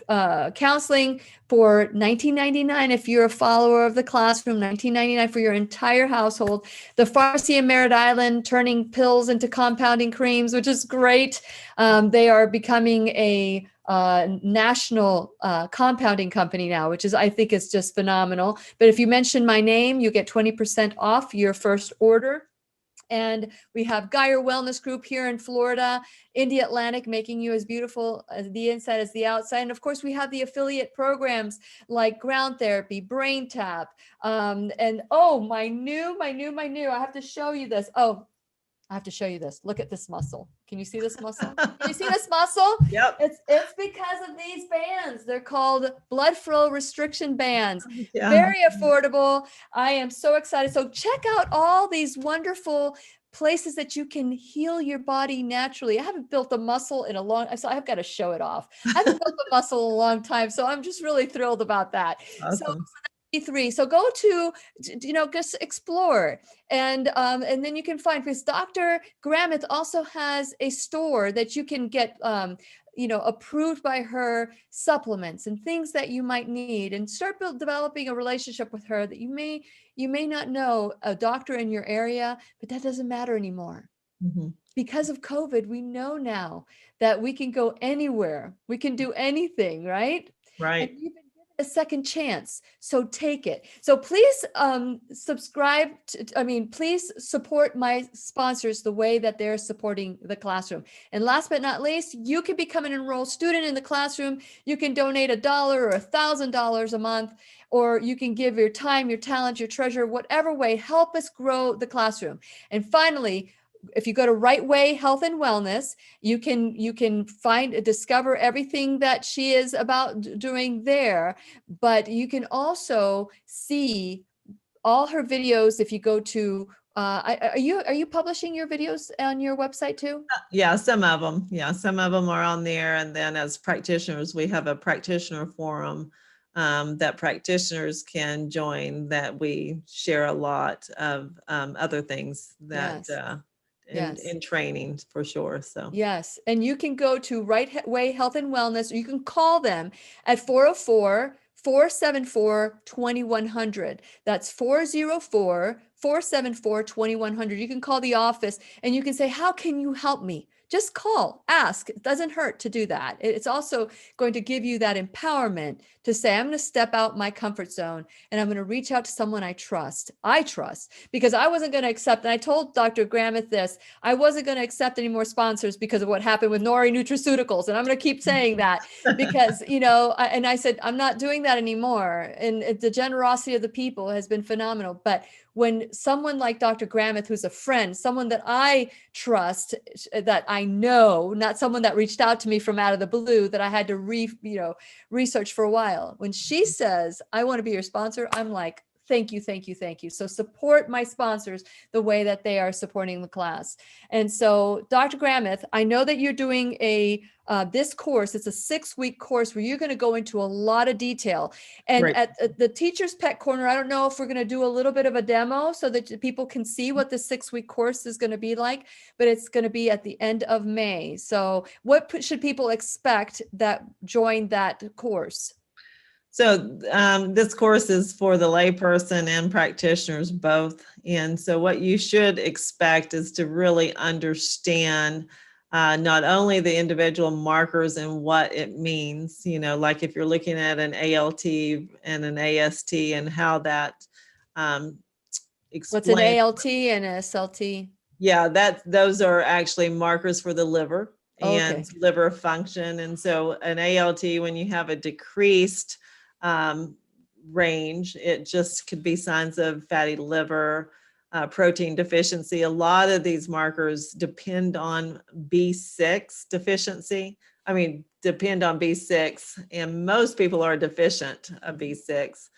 counseling for $19.99 if you're a follower of the classroom, $19.99 for your entire household. The pharmacy in Merritt Island turning pills into compounding creams, which is great. They are becoming a national compounding company now, which is, I think, is just phenomenal. But if you mention my name, you get 20% off your first order. And we have Geyer Wellness Group here in Florida, India Atlantic, making you as beautiful as the inside as the outside. And of course, we have the affiliate programs like Ground Therapy, Brain Tap, and oh, my new, I have to show you this. Oh, I have to show you this. Look at this muscle. Can you see this muscle? Can you see this muscle? Yep. It's because of these bands. They're called blood flow restriction bands. Yeah. Very affordable. I am so excited. So check out all these wonderful places that you can heal your body naturally. I haven't built a muscle in a long, so I've got to show it off. I haven't built a muscle in a long time. So I'm just really thrilled about that. Awesome. So go to, just explore. And then you can find, because Dr. Gramith also has a store that you can get, approved by her supplements and things that you might need, and start developing a relationship with her that you may not know a doctor in your area, but that doesn't matter anymore. Mm-hmm. Because of COVID, we know now that we can go anywhere. We can do anything, right? Right. And you've been given a second chance. So take it. So please subscribe. Please support my sponsors the way that they're supporting the classroom. And last but not least, you can become an enrolled student in the classroom. You can donate $1 or $1,000 a month, or you can give your time, your talent, your treasure, whatever way, help us grow the classroom. And finally, if you go to Rightway Health and Wellness, you can discover everything that she is about doing there. But you can also see all her videos if you go to. Are you publishing your videos on your website too? Yeah, some of them. Yeah, some of them are on there. And then as practitioners, we have a practitioner forum that practitioners can join, that we share a lot of other things that. Yes. In training for sure. So yes. And you can go to Rightway Health and Wellness, or you can call them at 404-474-2100. That's 404-474-2100. You can call the office and you can say, how can you help me? Just call, ask. It doesn't hurt to do that. It's also going to give you that empowerment to say, I'm going to step out my comfort zone and I'm going to reach out to someone I trust. Because I wasn't going to accept, and I told Dr. Gramith this, I wasn't going to accept any more sponsors because of what happened with Nori Nutraceuticals. And I'm going to keep saying that because, and I said, I'm not doing that anymore. And the generosity of the people has been phenomenal. But when someone like Dr. Gramith, who's a friend, someone that I trust, that I know, not someone that reached out to me from out of the blue that I had to research for a while. When she says, I want to be your sponsor, I'm like, thank you, thank you, thank you. So support my sponsors the way that they are supporting the class. And so, Dr. Gramith, I know that you're doing this course. It's a 6-week course where you're going to go into a lot of detail. And Right. At the Teacher's Pet Corner, I don't know if we're going to do a little bit of a demo so that people can see what the 6-week course is going to be like, but it's going to be at the end of May. So what should people expect that join that course? So this course is for the layperson and practitioners both. And so what you should expect is to really understand not only the individual markers and what it means, like if you're looking at an ALT and an AST and how that What's an explains. ALT and a SLT? Yeah, those are actually markers for the liver and Okay. liver function. And so an ALT, when you have a decreased range, it just could be signs of fatty liver, protein deficiency. A lot of these markers depend on B6 deficiency. Depend on B6, and most people are deficient of B6.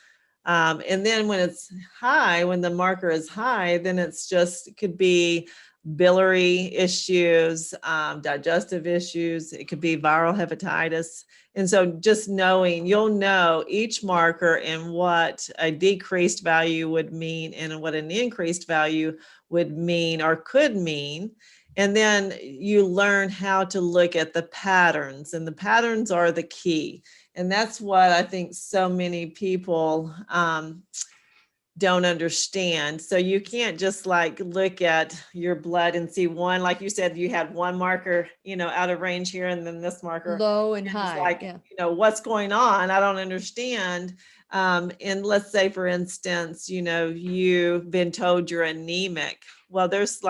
And then when it's high, when the marker is high, then it could be biliary issues, digestive issues. It could be viral hepatitis. And so just knowing, you'll know each marker and what a decreased value would mean and what an increased value would mean or could mean. And then you learn how to look at the patterns, and the patterns are the key. And that's what I think so many people don't understand. So you can't just look at your blood and see one, like you said, you had one marker, out of range here, and then this marker Low and it's high. Yeah. What's going on? I don't understand. And let's say, for instance, you've been told you're anemic. Well, there's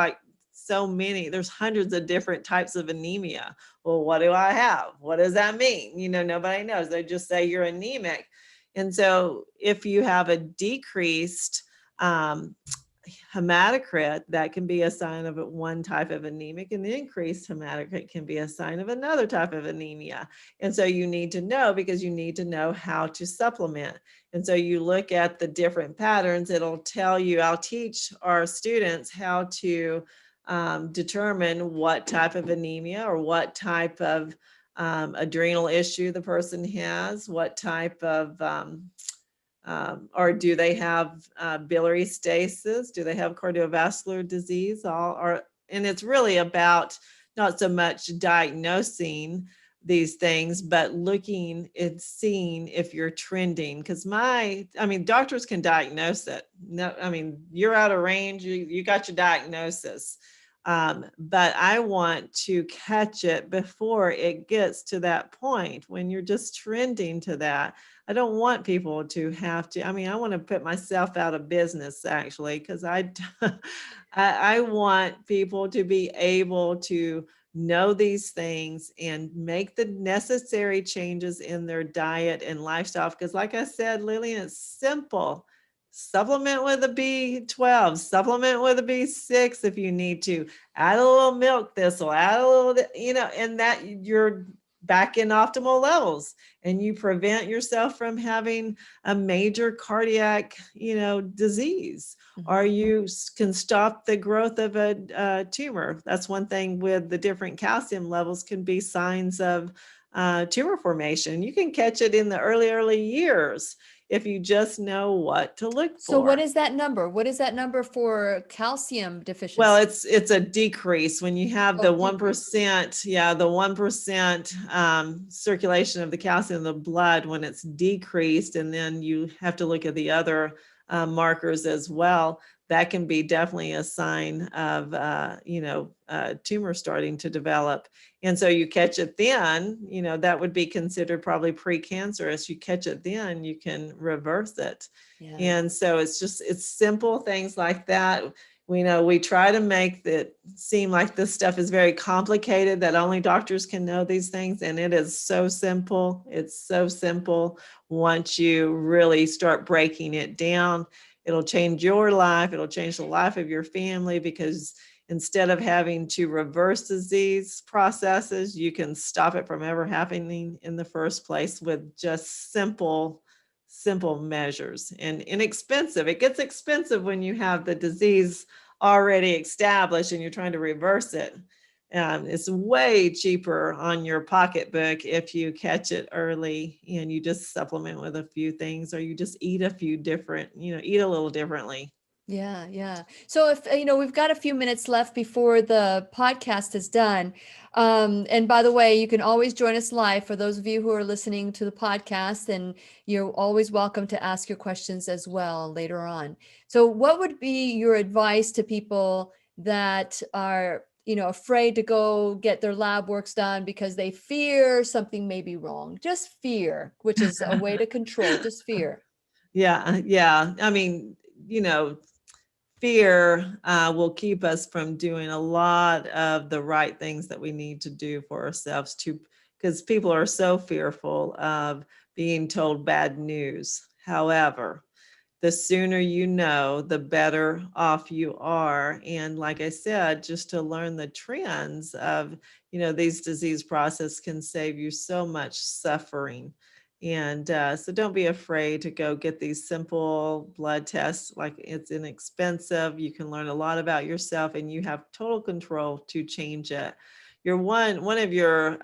there's hundreds of different types of anemia. Well, what do I have? What does that mean? Nobody knows. They just say you're anemic. And so if you have a decreased hematocrit, that can be a sign of one type of anemic, and the increased hematocrit can be a sign of another type of anemia. And so you need to know, because you need to know how to supplement. And so you look at the different patterns. It'll tell you, I'll teach our students how to determine what type of anemia or what type of adrenal issue the person has, what type of, or do they have biliary stasis? Do they have cardiovascular disease? And it's really about not so much diagnosing these things, but looking and seeing if you're trending. Because doctors can diagnose it. No, you're out of range, you got your diagnosis. But I want to catch it before it gets to that point when you're just trending to that. I don't want people to have to, I want to put myself out of business, actually, because I want people to be able to know these things and make the necessary changes in their diet and lifestyle. Because like I said, Lillian, it's simple. Supplement with a B12, supplement with a B6 if you need to, add a little milk thistle, add a little, and that you're back in optimal levels, and you prevent yourself from having a major cardiac, disease, or you can stop the growth of a tumor. That's one thing with the different calcium levels, can be signs of tumor formation. You can catch it in the early years if you just know what to look for. So what is that number? What is that number for calcium deficiency? Well, it's a decrease when you have the 1%. Yeah, the 1% circulation of the calcium in the blood, when it's decreased, and then you have to look at the other markers as well. That can be definitely a sign of tumor starting to develop. And so you catch it then, that would be considered probably precancerous. You catch it then, you can reverse it. Yeah. And so it's simple things like that. We try to make it seem like this stuff is very complicated, that only doctors can know these things. And it is so simple. It's so simple. Once you really start breaking it down, it'll change your life. It'll change the life of your family, because instead of having to reverse disease processes, you can stop it from ever happening in the first place with just simple measures, and inexpensive. It gets expensive when you have the disease already established and you're trying to reverse it. It's way cheaper on your pocketbook if you catch it early and you just supplement with a few things, or you just eat a few different, eat a little differently. Yeah. Yeah. So if, we've got a few minutes left before the podcast is done. And by the way, you can always join us live for those of you who are listening to the podcast, and you're always welcome to ask your questions as well later on. So what would be your advice to people that are, afraid to go get their lab works done because they fear something may be wrong. Just fear, which is a way to control, just fear. Yeah. I mean, fear will keep us from doing a lot of the right things that we need to do for ourselves because people are so fearful of being told bad news. However, the sooner you know, the better off you are. And like I said, just to learn the trends of, these disease process can save you so much suffering. And so don't be afraid to go get these simple blood tests. Like, it's inexpensive. You can learn a lot about yourself and you have total control to change it. One of your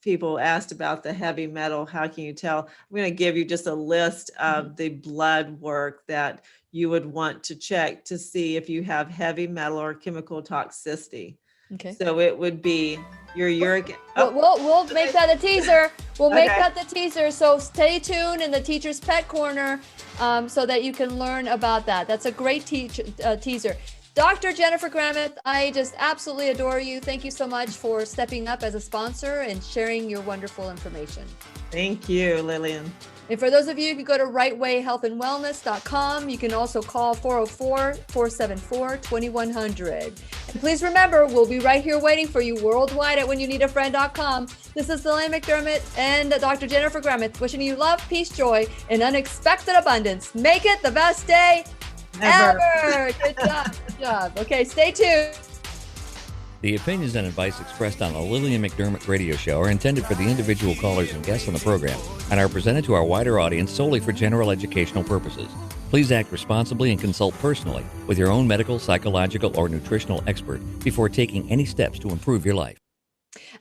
people asked about the heavy metal. How can you tell? I'm going to give you just a list of the blood work that you would want to check to see if you have heavy metal or chemical toxicity. Okay. So it would be your uric. We'll make that a teaser. We'll make that the teaser. So stay tuned in the Teacher's Pet Corner so that you can learn about that. That's a great teaser. Dr. Jennifer Gramith, I just absolutely adore you. Thank you so much for stepping up as a sponsor and sharing your wonderful information. Thank you, Lillian. And for those of you who go to rightwayhealthandwellness.com, you can also call 404-474-2100. And please remember, we'll be right here waiting for you worldwide at whenyouneedafriend.com. This is Lillian McDermott and Dr. Jennifer Gramith wishing you love, peace, joy, and unexpected abundance. Make it the best day ever. Good job. Good job. Okay, stay tuned. The opinions and advice expressed on the Lillian McDermott radio show are intended for the individual callers and guests on the program and are presented to our wider audience solely for general educational purposes. Please act responsibly and consult personally with your own medical, psychological, or nutritional expert before taking any steps to improve your life.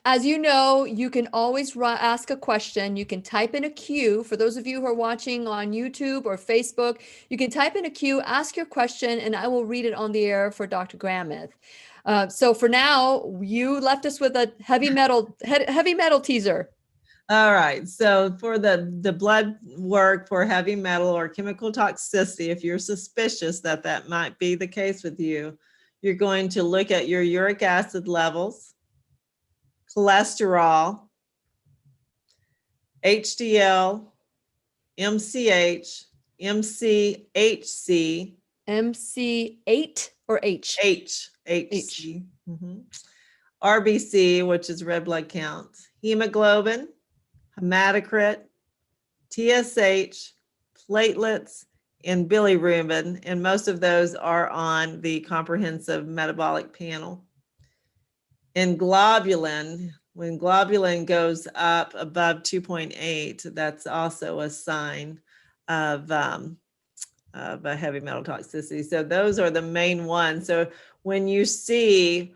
As you know, you can always ask a question. You can type in a Q. For those of you who are watching on YouTube or Facebook, you can type in a Q, ask your question, and I will read it on the air for Dr. Gramith. So for now, you left us with a heavy metal teaser. All right. So for the blood work for heavy metal or chemical toxicity, if you're suspicious that might be the case with you, you're going to look at your uric acid levels, cholesterol, HDL, MCH, MCHC. MC8 or H? HC. RBC, which is red blood count, hemoglobin, hematocrit, TSH, platelets, and bilirubin. And most of those are on the comprehensive metabolic panel. And globulin, when globulin goes up above 2.8, that's also a sign of a heavy metal toxicity. So those are the main ones. So when you see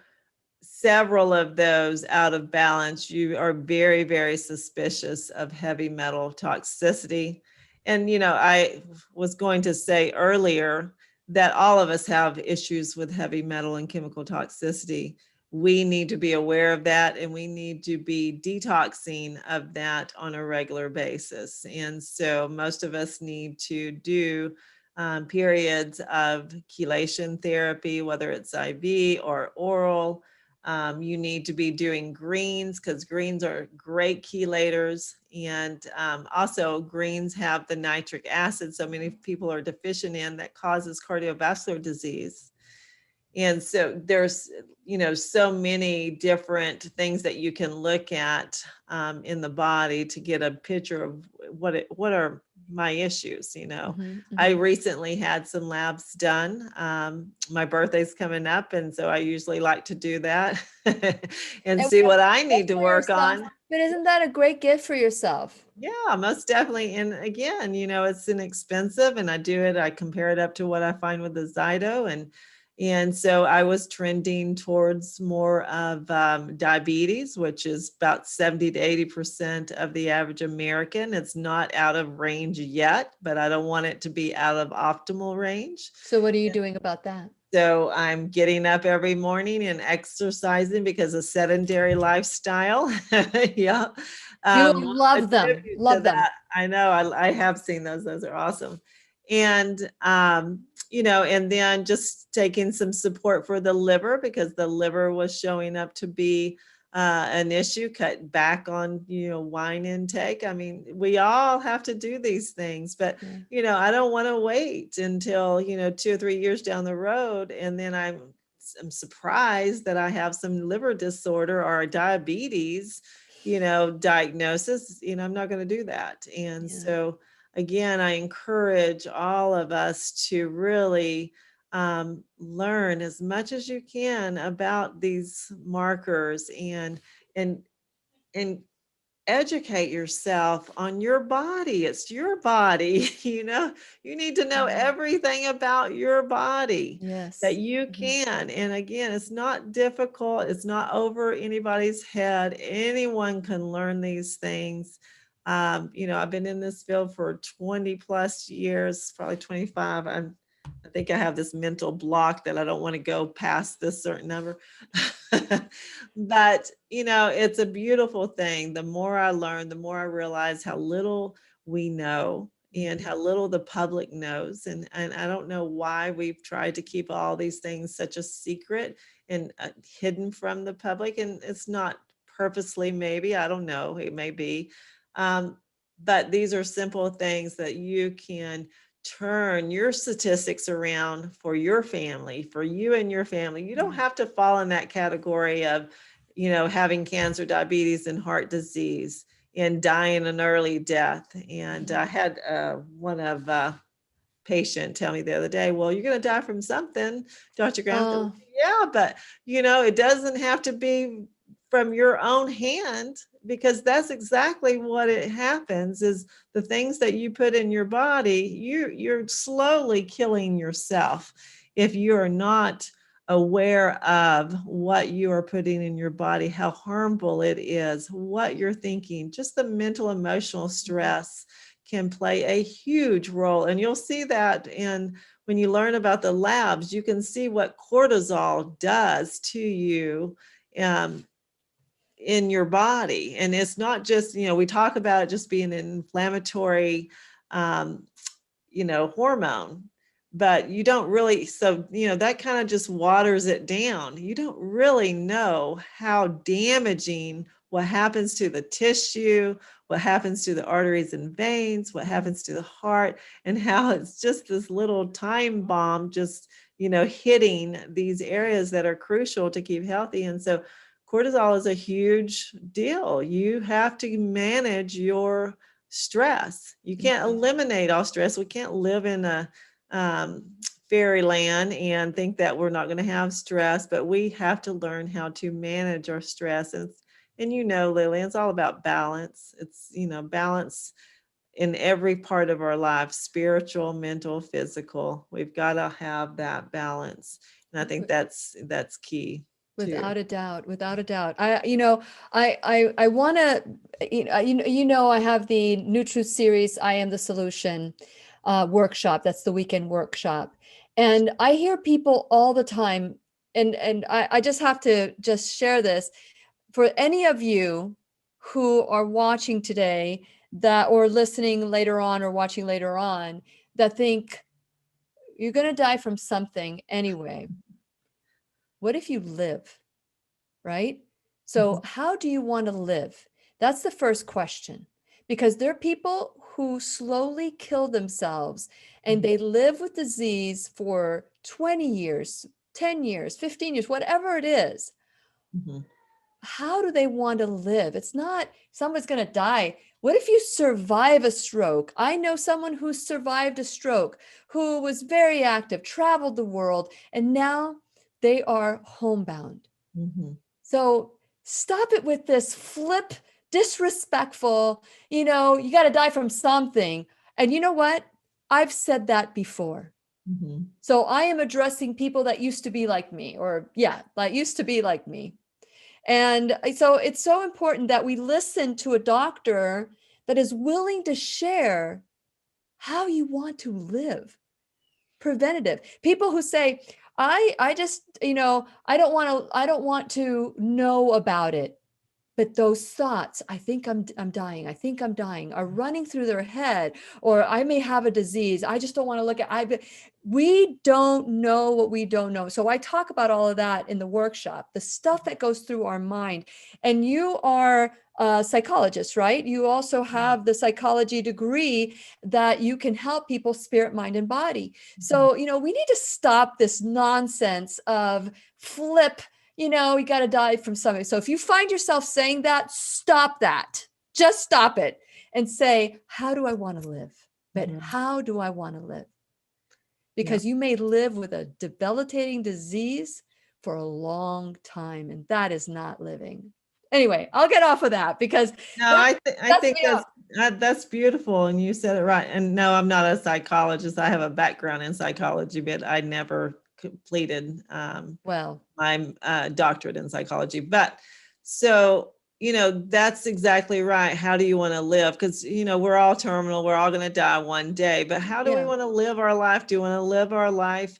several of those out of balance, you are very, very suspicious of heavy metal toxicity. And, I was going to say earlier that all of us have issues with heavy metal and chemical toxicity. We need to be aware of that, and we need to be detoxing of that on a regular basis. And so most of us need to do periods of chelation therapy, whether it's IV or oral. You need to be doing greens because greens are great chelators. And also greens have the nitric acid so many people are deficient in that causes cardiovascular disease. And so there's, so many different things that you can look at in the body to get a picture of what are my issues. I recently had some labs done. My birthday's coming up, and so I usually like to do that and see what I need to work on. But isn't that a great gift for yourself? Yeah, most definitely. And again, it's inexpensive, and I compare it up to what I find with the Zyto, and so I was trending towards more of diabetes, which is about 70 to 80% of the average American. It's not out of range yet, but I don't want it to be out of optimal range. So what are you doing about that? So I'm getting up every morning and exercising because of sedentary lifestyle. Yeah. You love them. Love them. I know. I have seen those. Those are awesome. And, and then just taking some support for the liver, because the liver was showing up to be an issue, cut back on, wine intake. I mean, we all have to do these things, but, I don't want to wait until, 2 or 3 years down the road. And then I'm surprised that I have some liver disorder or diabetes, diagnosis. I'm not going to do that. And so again, I encourage all of us to really learn as much as you can about these markers, and educate yourself on your body. It's your body. You need to know everything about your body that you can. And again, it's not difficult. It's not over anybody's head. Anyone can learn these things. I've been in this field for 20 plus years, probably 25. I think I have this mental block that I don't want to go past this certain number. But, it's a beautiful thing. The more I learn, the more I realize how little we know and how little the public knows. And I don't know why we've tried to keep all these things such a secret and hidden from the public. And it's not purposely, maybe, I don't know, it may be. But these are simple things that you can turn your statistics around for your family, for you and your family. You don't have to fall in that category of, having cancer, diabetes, and heart disease and dying an early death. And I had one of patient tell me the other day, well, you're going to die from something, Dr. Gramith. Yeah, but, it doesn't have to be from your own hand, because that's exactly what it happens is the things that you put in your body, you're slowly killing yourself if you're not aware of what you are putting in your body, how harmful it is, what you're thinking. Just the mental, emotional stress can play a huge role. And you'll see that when you learn about the labs, you can see what cortisol does to you in your body. And it's not just, we talk about it just being an inflammatory, hormone, but you don't really, so, that kind of just waters it down. You don't really know how damaging what happens to the tissue, what happens to the arteries and veins, what happens to the heart, and how it's just this little time bomb just, hitting these areas that are crucial to keep healthy. And so cortisol is a huge deal. You have to manage your stress. You can't eliminate all stress. We can't live in a fairyland and think that we're not going to have stress, but we have to learn how to manage our stress. And Lillian, it's all about balance. It's, balance in every part of our life, spiritual, mental, physical. We've got to have that balance. And I think that's key. Without a doubt. I want to, I have the New Truth series, I Am the Solution workshop. That's the weekend workshop. And I hear people all the time, and I just have to just share this for any of you who are watching today or listening later on or watching later on that think you're going to die from something anyway. What if you live, right? So how do you want to live? That's the first question, because there are people who slowly kill themselves and they live with disease for 20 years, 10 years, 15 years, whatever it is. How do they want to live? It's not someone's going to die. What if you survive a stroke? I know someone who survived a stroke, who was very active, traveled the world, and now they are homebound. So stop it with this flip, disrespectful, you got to die from something. And you know what? I've said that before. So I am addressing people that used to be like me, used to be like me. And so it's so important that we listen to a doctor that is willing to share how you want to live. Preventative. People who say, I just, I don't want to know about it. but those thoughts, I think I'm dying, I think I'm dying, are running through their head, or I may have a disease. I just don't want to look at, we don't know what we don't know. So I talk about all of that in the workshop, the stuff that goes through our mind. And you are a psychologist, right? You also have the psychology degree that you can help people spirit, mind, and body. So, we need to stop this nonsense of flip, you got to die from something. So if you find yourself saying that, stop that. Just stop it and say, how do I want to live? But how do I want to live? Because you may live with a debilitating disease for a long time, and that is not living. Anyway, I'll get off of that because no, I think that's beautiful. And you said it right. And no, I'm not a psychologist. I have a background in psychology, but I never completed my doctorate in psychology. But so, that's exactly right. How do you want to live? Because, we're all terminal. We're all going to die one day. But how do we want to live our life? Do you want to live our life,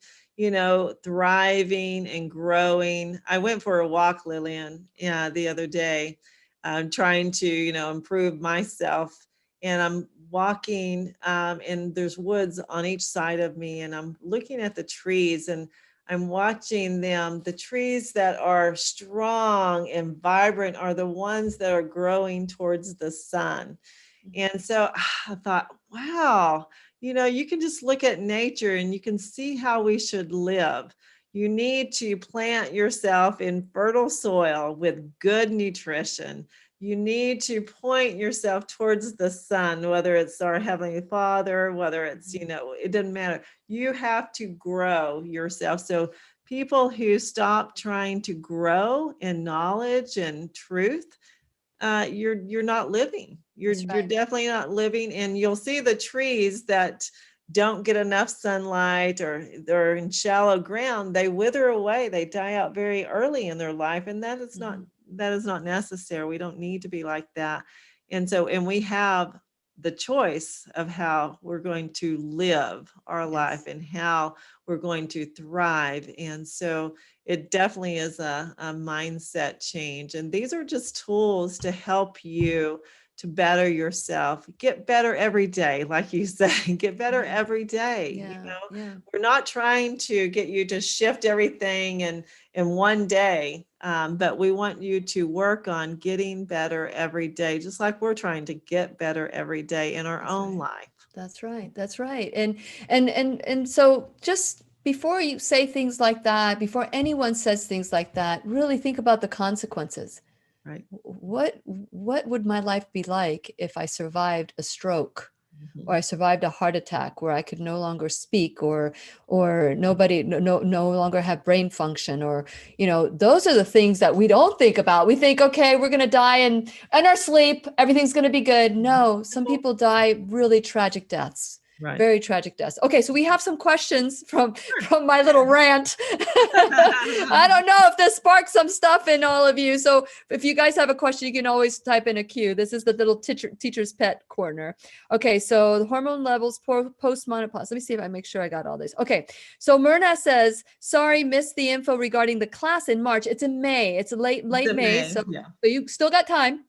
thriving and growing? I went for a walk, Lillian, the other day, trying to, improve myself. And I'm walking and there's woods on each side of me. And I'm looking at the trees and I'm watching them. The trees that are strong and vibrant are the ones that are growing towards the sun. And so I thought, wow, you can just look at nature and you can see how we should live. You need to plant yourself in fertile soil with good nutrition. You need to point yourself towards the sun, whether it's our Heavenly Father, whether it's, it doesn't matter. You have to grow yourself. So people who stop trying to grow in knowledge and truth, you're not living. You're definitely not living. And you'll see the trees that don't get enough sunlight or they're in shallow ground, they wither away. They die out very early in their life. And that is not necessary. We don't need to be like that. And we have the choice of how we're going to live our life and how we're going to thrive. And so it definitely is a mindset change. And these are just tools to help you to better yourself, get better every day. Like you say, get better every day. We're not trying to get you to shift everything in one day, but we want you to work on getting better every day, just like we're trying to get better every day in our own life. That's right. That's right. And so just before you say things like that, before anyone says things like that, really think about the consequences. Right. What would my life be like if I survived a stroke or I survived a heart attack where I could no longer speak or nobody no longer have brain function, or those are the things that we don't think about. We think, okay, we're going to die in our sleep, everything's going to be good. No, some people die really tragic deaths. Right. Very tragic deaths. Okay, so we have some questions from my little rant. I don't know if this sparks some stuff in all of you. So if you guys have a question, you can always type in a Q. This is the little teacher's pet corner. Okay, so the hormone levels post-menopause. Let me see if I make sure I got all this. Okay, so Myrna says, sorry, missed the info regarding the class in March. It's in May. It's late May. So you still got time.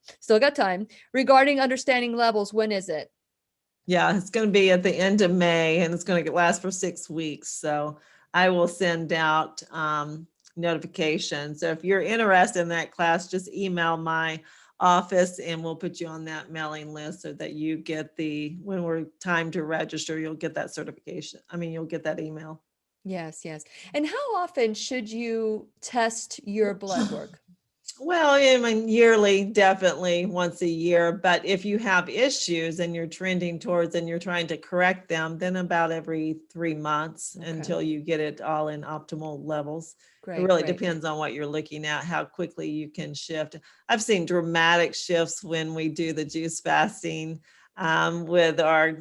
Regarding understanding levels, when is it? Yeah, it's going to be at the end of May and it's going to last for 6 weeks. So I will send out notifications. So if you're interested in that class, just email my office and we'll put you on that mailing list so that you get when we're time to register, you'll get that certification. You'll get that email. Yes. And how often should you test your blood work? Well, yearly, definitely once a year. But if you have issues and you're trending towards and you're trying to correct them, then about every 3 months until you get it all in optimal levels. It really depends on what you're looking at, how quickly you can shift. I've seen dramatic shifts when we do the juice fasting. with our,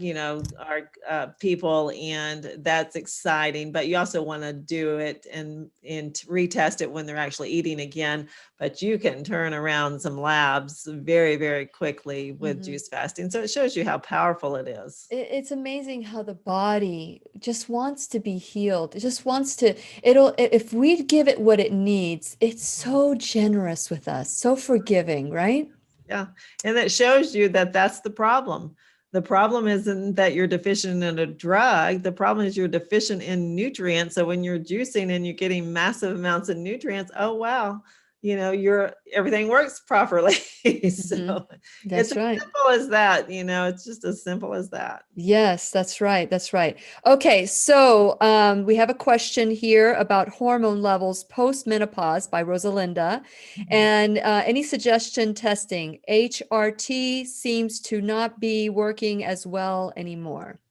our people, and that's exciting. But you also want to do it and retest it when they're actually eating again. But you can turn around some labs very, very quickly with juice fasting. So it shows you how powerful it is. It's amazing how the body just wants to be healed. It just wants to, if we give it what it needs, it's so generous with us, so forgiving, right? Yeah. And that shows you that that's the problem. The problem isn't that you're deficient in a drug. The problem is you're deficient in nutrients. So when you're juicing and you're getting massive amounts of nutrients, oh, wow, everything works properly. So it's That's as right. simple as that. It's just as simple as that. Yes, that's right. That's right. Okay, so we have a question here about hormone levels post-menopause by Rosalinda. And any suggestion testing? HRT seems to not be working as well anymore.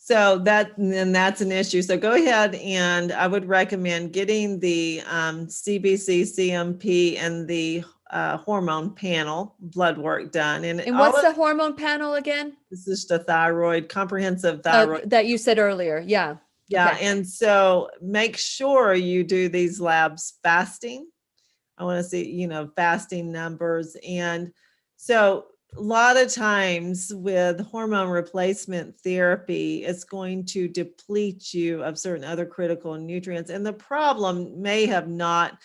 So that's an issue. So go ahead, and I would recommend getting the CBC, CMP, and the hormone panel blood work done. And all what's the hormone panel again? this is the comprehensive thyroid. That you said earlier. Yeah. Yeah. Okay. And so make sure you do these labs fasting. I want to see, fasting numbers. And so a lot of times with hormone replacement therapy, it's going to deplete you of certain other critical nutrients. And the problem may have not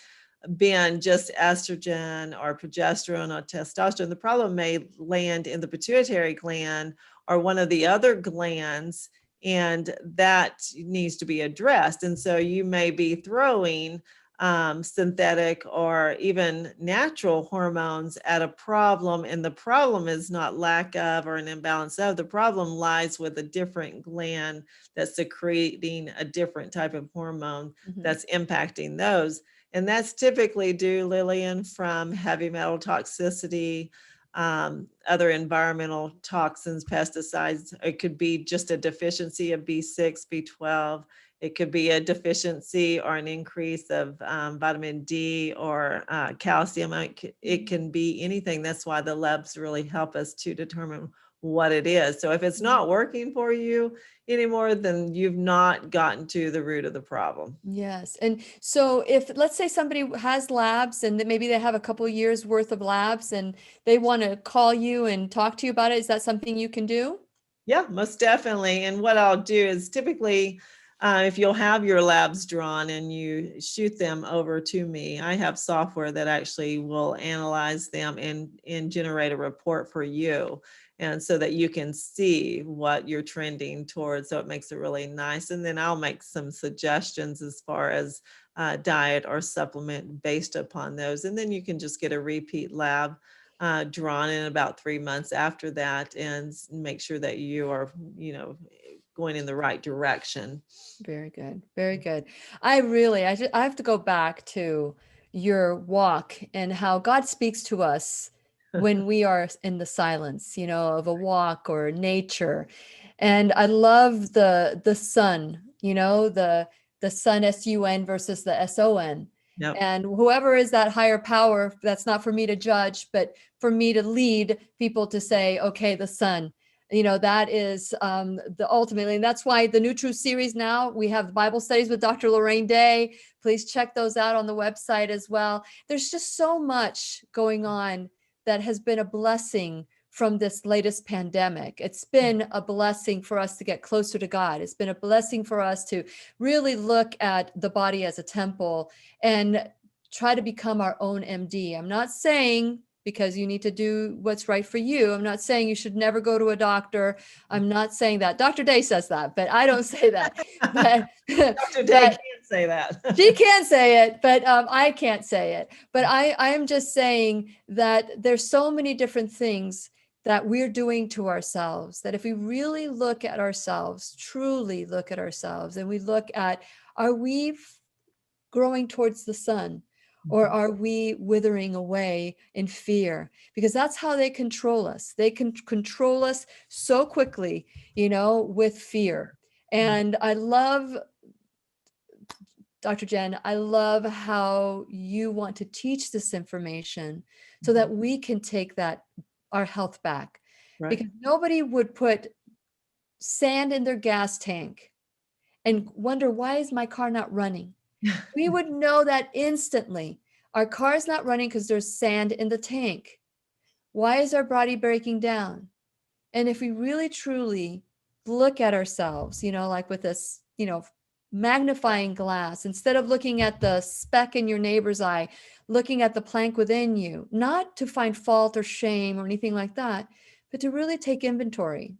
been just estrogen or progesterone or testosterone. The problem may land in the pituitary gland or one of the other glands, and that needs to be addressed. And so you may be throwing synthetic or even natural hormones at a problem. And the problem is not lack of or an imbalance of. The problem lies with a different gland that's secreting a different type of hormone that's impacting those. And that's typically due, Lillian, from heavy metal toxicity, other environmental toxins, pesticides. It could be just a deficiency of B6, B12. It could be a deficiency or an increase of vitamin D or calcium. It can be anything. That's why the labs really help us to determine what it is. So if it's not working for you anymore, then you've not gotten to the root of the problem. Yes. And so if, let's say somebody has labs and that maybe they have a couple years worth of labs and they want to call you and talk to you about it, is that something you can do? Yeah, most definitely. And what I'll do is typically, if you'll have your labs drawn and you shoot them over to me, I have software that actually will analyze them and generate a report for you. And so that you can see what you're trending towards. So it makes it really nice. And then I'll make some suggestions as far as diet or supplement based upon those. And then you can just get a repeat lab drawn in about 3 months after that and make sure that you are, going in the right direction. Very good. Very good. I have to go back to your walk and how God speaks to us when we are in the silence, of a walk or nature. And I love the sun, the sun, SUN versus the SON. Yep. And whoever is that higher power, that's not for me to judge, but for me to lead people to say, okay, the sun, that is the ultimately, and that's why the New Truth series now, we have Bible studies with Dr. Lorraine Day. Please check those out on the website as well. There's just so much going on that has been a blessing from this latest pandemic. It's been a blessing for us to get closer to God. It's been a blessing for us to really look at the body as a temple and try to become our own MD. I'm not saying because you need to do what's right for you. I'm not saying you should never go to a doctor. I'm not saying that. Dr. Day says that, but I don't say that. But Dr. Day can't say that. She can say it, but I can't say it. But I am just saying that there's so many different things that we're doing to ourselves, that if we really look at ourselves, truly look at ourselves, and we look at, are we growing towards the sun? Or are we withering away in fear? Because that's how they control us. They can control us so quickly, with fear. And I love, Dr. Jen, I love how you want to teach this information so that we can take our health back. Right. because nobody would put sand in their gas tank and wonder, why is my car not running? We would know that instantly. Our car is not running because there's sand in the tank. Why is our body breaking down? And if we really truly look at ourselves, like with this, magnifying glass, instead of looking at the speck in your neighbor's eye, looking at the plank within you, not to find fault or shame or anything like that, but to really take inventory.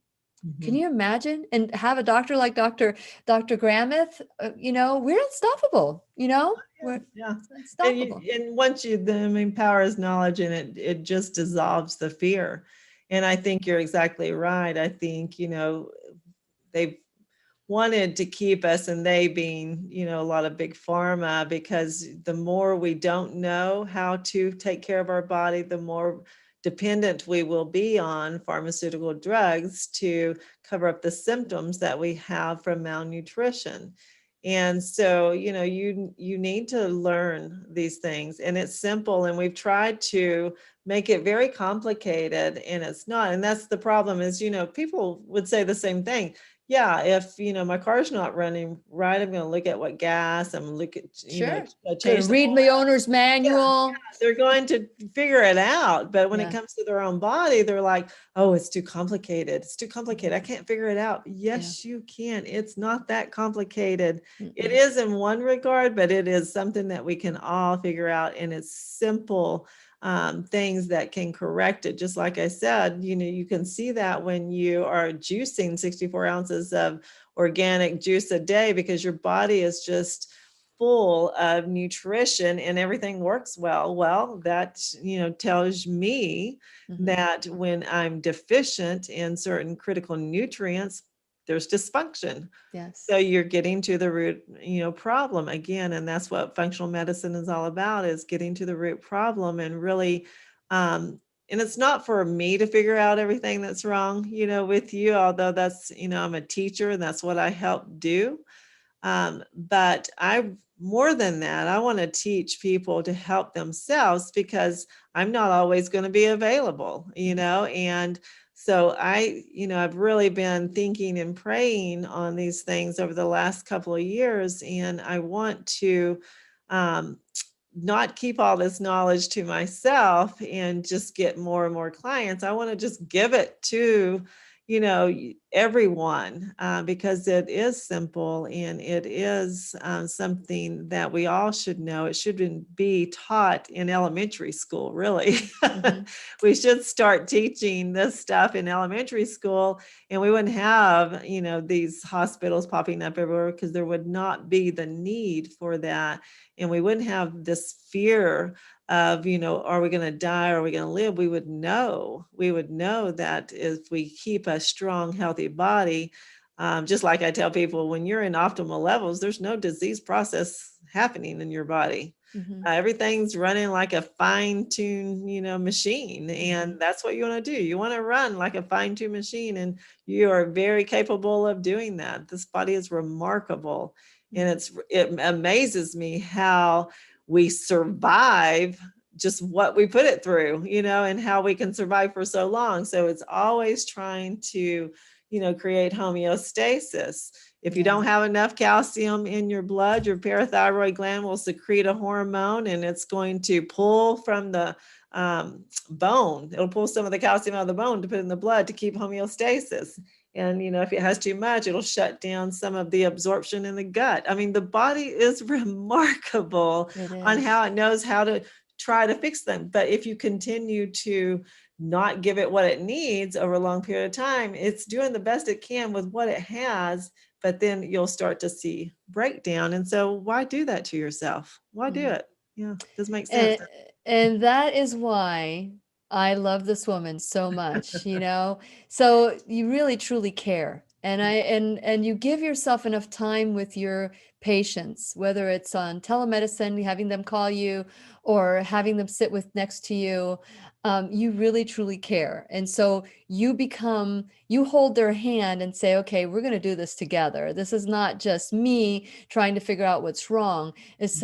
Can you imagine? And have a doctor like Dr. Gramith, we're unstoppable, we're Yeah. unstoppable. And once power is knowledge, and it just dissolves the fear. And I think you're exactly right. I think, they've wanted to keep us, and they being, a lot of big pharma, because the more we don't know how to take care of our body, the more dependent we will be on pharmaceutical drugs to cover up the symptoms that we have from malnutrition. And so, you need to learn these things, and it's simple. And we've tried to make it very complicated, and it's not. And that's the problem is, people would say the same thing. Yeah, if, my car's not running right, I'm going to look at what gas, I'm going to look at, Sure. change the Read the owner's manual. they're going to figure it out. But when Yeah. it comes to their own body, they're like, oh, it's too complicated. It's too complicated. I can't figure it out. Yes, you can. It's not that complicated. It is in one regard, but it is something that we can all figure out. And it's simple things that can correct it. Just like I said, you can see that when you are juicing 64 ounces of organic juice a day, because your body is just full of nutrition and everything works well. Well, that, tells me that when I'm deficient in certain critical nutrients, there's dysfunction. Yes. So you're getting to the root, problem again. And that's what functional medicine is all about, is getting to the root problem and really, and it's not for me to figure out everything that's wrong, with you, although that's, I'm a teacher and that's what I help do. But more than that, I want to teach people to help themselves, because I'm not always going to be available, and so I've really been thinking and praying on these things over the last couple of years, and I want to not keep all this knowledge to myself and just get more and more clients. I want to just give it to everyone, because it is simple, and it is something that we all should know. It shouldn't be taught in elementary school, really. We should start teaching this stuff in elementary school, and we wouldn't have, these hospitals popping up everywhere, because there would not be the need for that. And we wouldn't have this fear of, are we going to die? Or are we going to live? We would know that if we keep a strong, healthy body, just like I tell people, when you're in optimal levels, there's no disease process happening in your body. Everything's running like a fine-tuned, machine. And that's what you want to do. You want to run like a fine-tuned machine, and you are very capable of doing that. This body is remarkable. And it amazes me how we survive just what we put it through, and how we can survive for so long. So it's always trying to, create homeostasis. If you don't have enough calcium in your blood, your parathyroid gland will secrete a hormone, and it's going to pull from the bone. It'll pull some of the calcium out of the bone to put in the blood to keep homeostasis. And, if it has too much, it'll shut down some of the absorption in the gut. I mean, the body is remarkable on how it knows how to try to fix them. But if you continue to not give it what it needs over a long period of time, it's doing the best it can with what it has, but then you'll start to see breakdown. And so why do that to yourself? Why do it? Yeah, doesn't make sense. And that is why I love this woman so much, so you really truly care. And you give yourself enough time with your patients, whether it's on telemedicine, having them call you or having them sit next to you. You really truly care. And so you hold their hand and say, okay, we're going to do this together. This is not just me trying to figure out what's wrong. This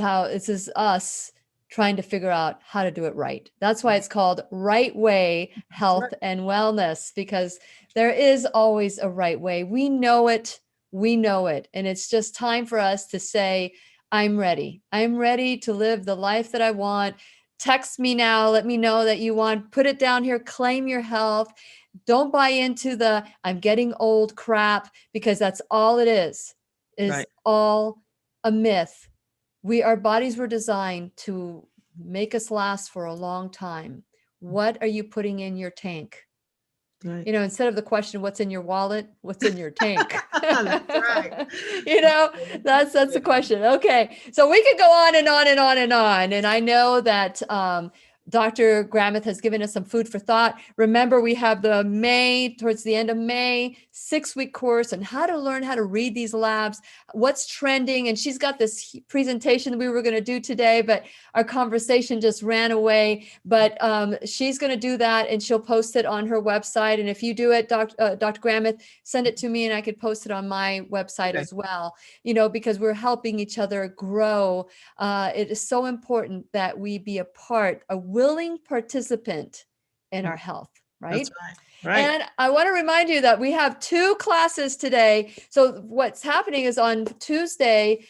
is us trying to figure out how to do it right. That's why it's called Rightway Health and Wellness, because there is always a right way. We know it. We know it. And it's just time for us to say, I'm ready. I'm ready to live the life that I want. Text me now. Let me know that you want. Put it down here. Claim your health. Don't buy into the I'm getting old crap, because that's all it is Right. all a myth. Our bodies were designed to make us last for a long time. What are you putting in your tank? Right. Instead of the question, what's in your wallet, what's in your tank? That's right. That's the question. Okay. So we could go on and on and on and on. And I know that Dr. Gramith has given us some food for thought. Remember, we have towards the end of May, 6-week course on how to learn how to read these labs, what's trending. And she's got this presentation that we were going to do today, but our conversation just ran away. But she's going to do that, and she'll post it on her website. And if you do it, Dr. Gramith, send it to me and I could post it on my website as well, because we're helping each other grow. It is so important that we be a willing participant in our health, right? That's right. Right. And I want to remind you that we have 2 classes today. So what's happening is on Tuesday,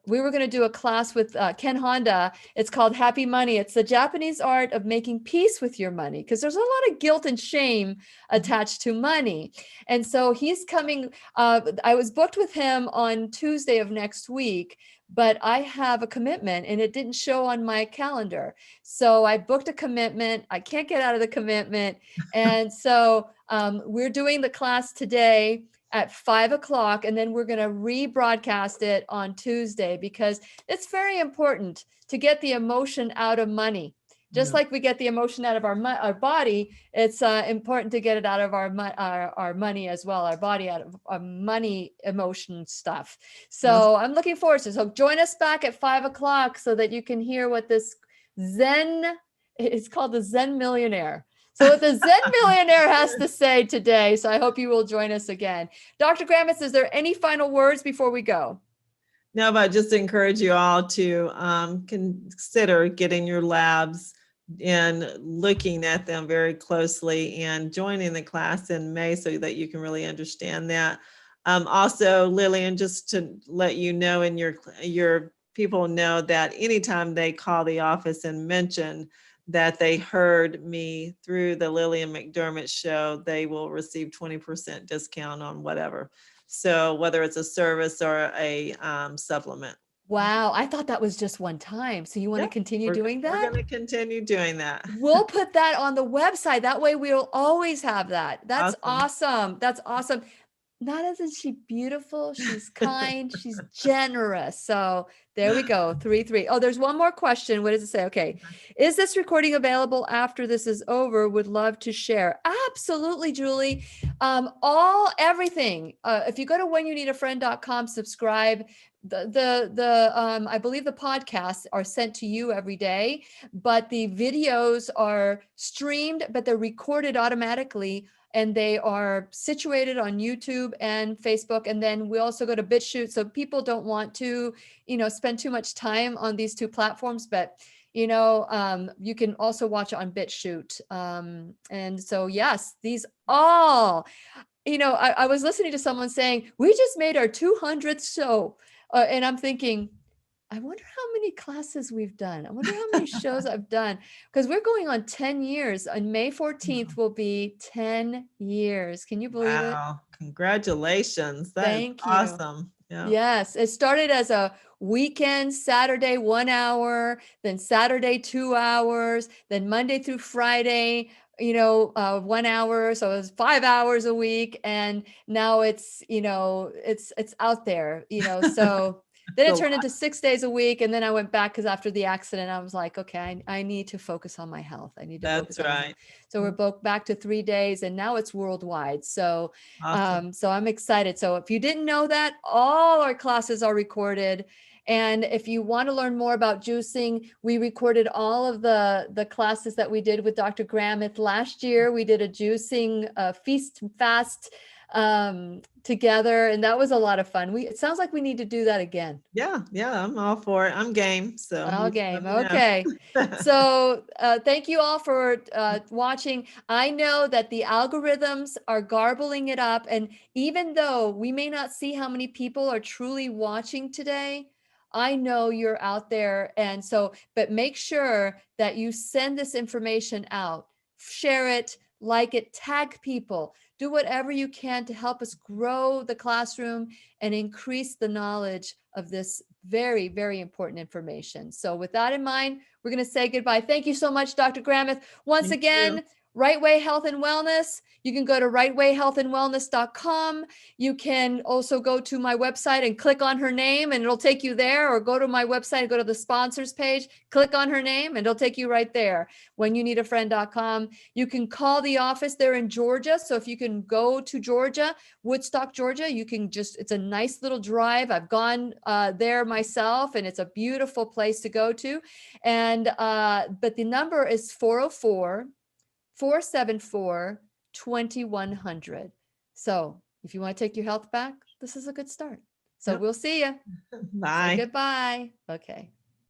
we were going to do a class with Ken Honda. It's called Happy Money. It's the Japanese art of making peace with your money, because there's a lot of guilt and shame attached to money. And so he's coming. I was booked with him on Tuesday of next week, but I have a commitment and it didn't show on my calendar. So I booked a commitment. I can't get out of the commitment. And so we're doing the class today at 5:00, and then we're going to rebroadcast it on Tuesday, because it's very important to get the emotion out of money. Just like we get the emotion out of our body, it's important to get it out of our money as well, our body out of our money emotion stuff. So I'm looking forward to it. So join us back at 5:00 so that you can hear what this it's called the Zen Millionaire. So what the Zen Millionaire has to say today. So I hope you will join us again. Dr. Gramith, is there any final words before we go? No, but just encourage you all to consider getting your labs and looking at them very closely and joining the class in May so that you can really understand that. Also, Lillian, just to let you know, and your people know, that anytime they call the office and mention that they heard me through the Lillian McDermott show, they will receive 20% discount on whatever. So whether it's a service or a supplement. Wow. I thought that was just one time. So you want to continue doing that? We're going to continue doing that. We'll put that on the website. That way we'll always have that. That's awesome. That's awesome. Not only is she beautiful, she's kind, she's generous. So there we go. 3. Oh, there's one more question. What does it say? Okay. Is this recording available after this is over? Would love to share. Absolutely, Julie. Everything. If you go to whenyouneedafriend.com, subscribe. I believe the podcasts are sent to you every day, but the videos are streamed, but they're recorded automatically. And they are situated on YouTube and Facebook. And then we also go to BitChute. So people don't want to, spend too much time on these 2 platforms, but, you can also watch it on BitChute. And so, yes, these all, I was listening to someone saying, we just made our 200th show. And I'm thinking, I wonder how many classes we've done. I wonder how many shows I've done, because we're going on 10 years. On May 14th will be 10 years. Can you believe it? Wow. Congratulations. Thank you. Awesome. Yeah. Yes. It started as a weekend, Saturday, 1 hour, then Saturday, 2 hours, then Monday through Friday, 1 hour. So it was 5 hours a week. And now it's out there, so then it turned into 6 days a week. And then I went back, because after the accident, I was like, okay, I need to focus on my health. I need to focus on my health. So we're both back to 3 days, and now it's worldwide. So, awesome. So I'm excited. So if you didn't know that, all our classes are recorded. And if you want to learn more about juicing, we recorded all of the classes that we did with Dr. Gramith last year. We did a juicing feast and fast together. And that was a lot of fun. It sounds like we need to do that again. Yeah, I'm all for it. I'm game. So All you just let game. me know. Okay. So thank you all for watching. I know that the algorithms are garbling it up. And even though we may not see how many people are truly watching today, I know you're out there. And so, but make sure that you send this information out, share it, like it, tag people, do whatever you can to help us grow the classroom and increase the knowledge of this very, very important information. So with that in mind, we're going to say goodbye. Thank you so much, Dr. Gramith. Once Thank again, you. Rightway Health and Wellness. You can go to rightwayhealthandwellness.com. You can also go to my website and click on her name and it'll take you there, or go to my website and go to the sponsors page, click on her name and it'll take you right there, whenyouneedafriend.com. You can call the office there in Georgia. So if you can go to Georgia, Woodstock, Georgia, you can just, it's a nice little drive. I've gone there myself and it's a beautiful place to go to. And, but the number is 404-474-2100. So if you want to take your health back, this is a good start. So Yep. we'll see you. Bye. Say goodbye. Okay.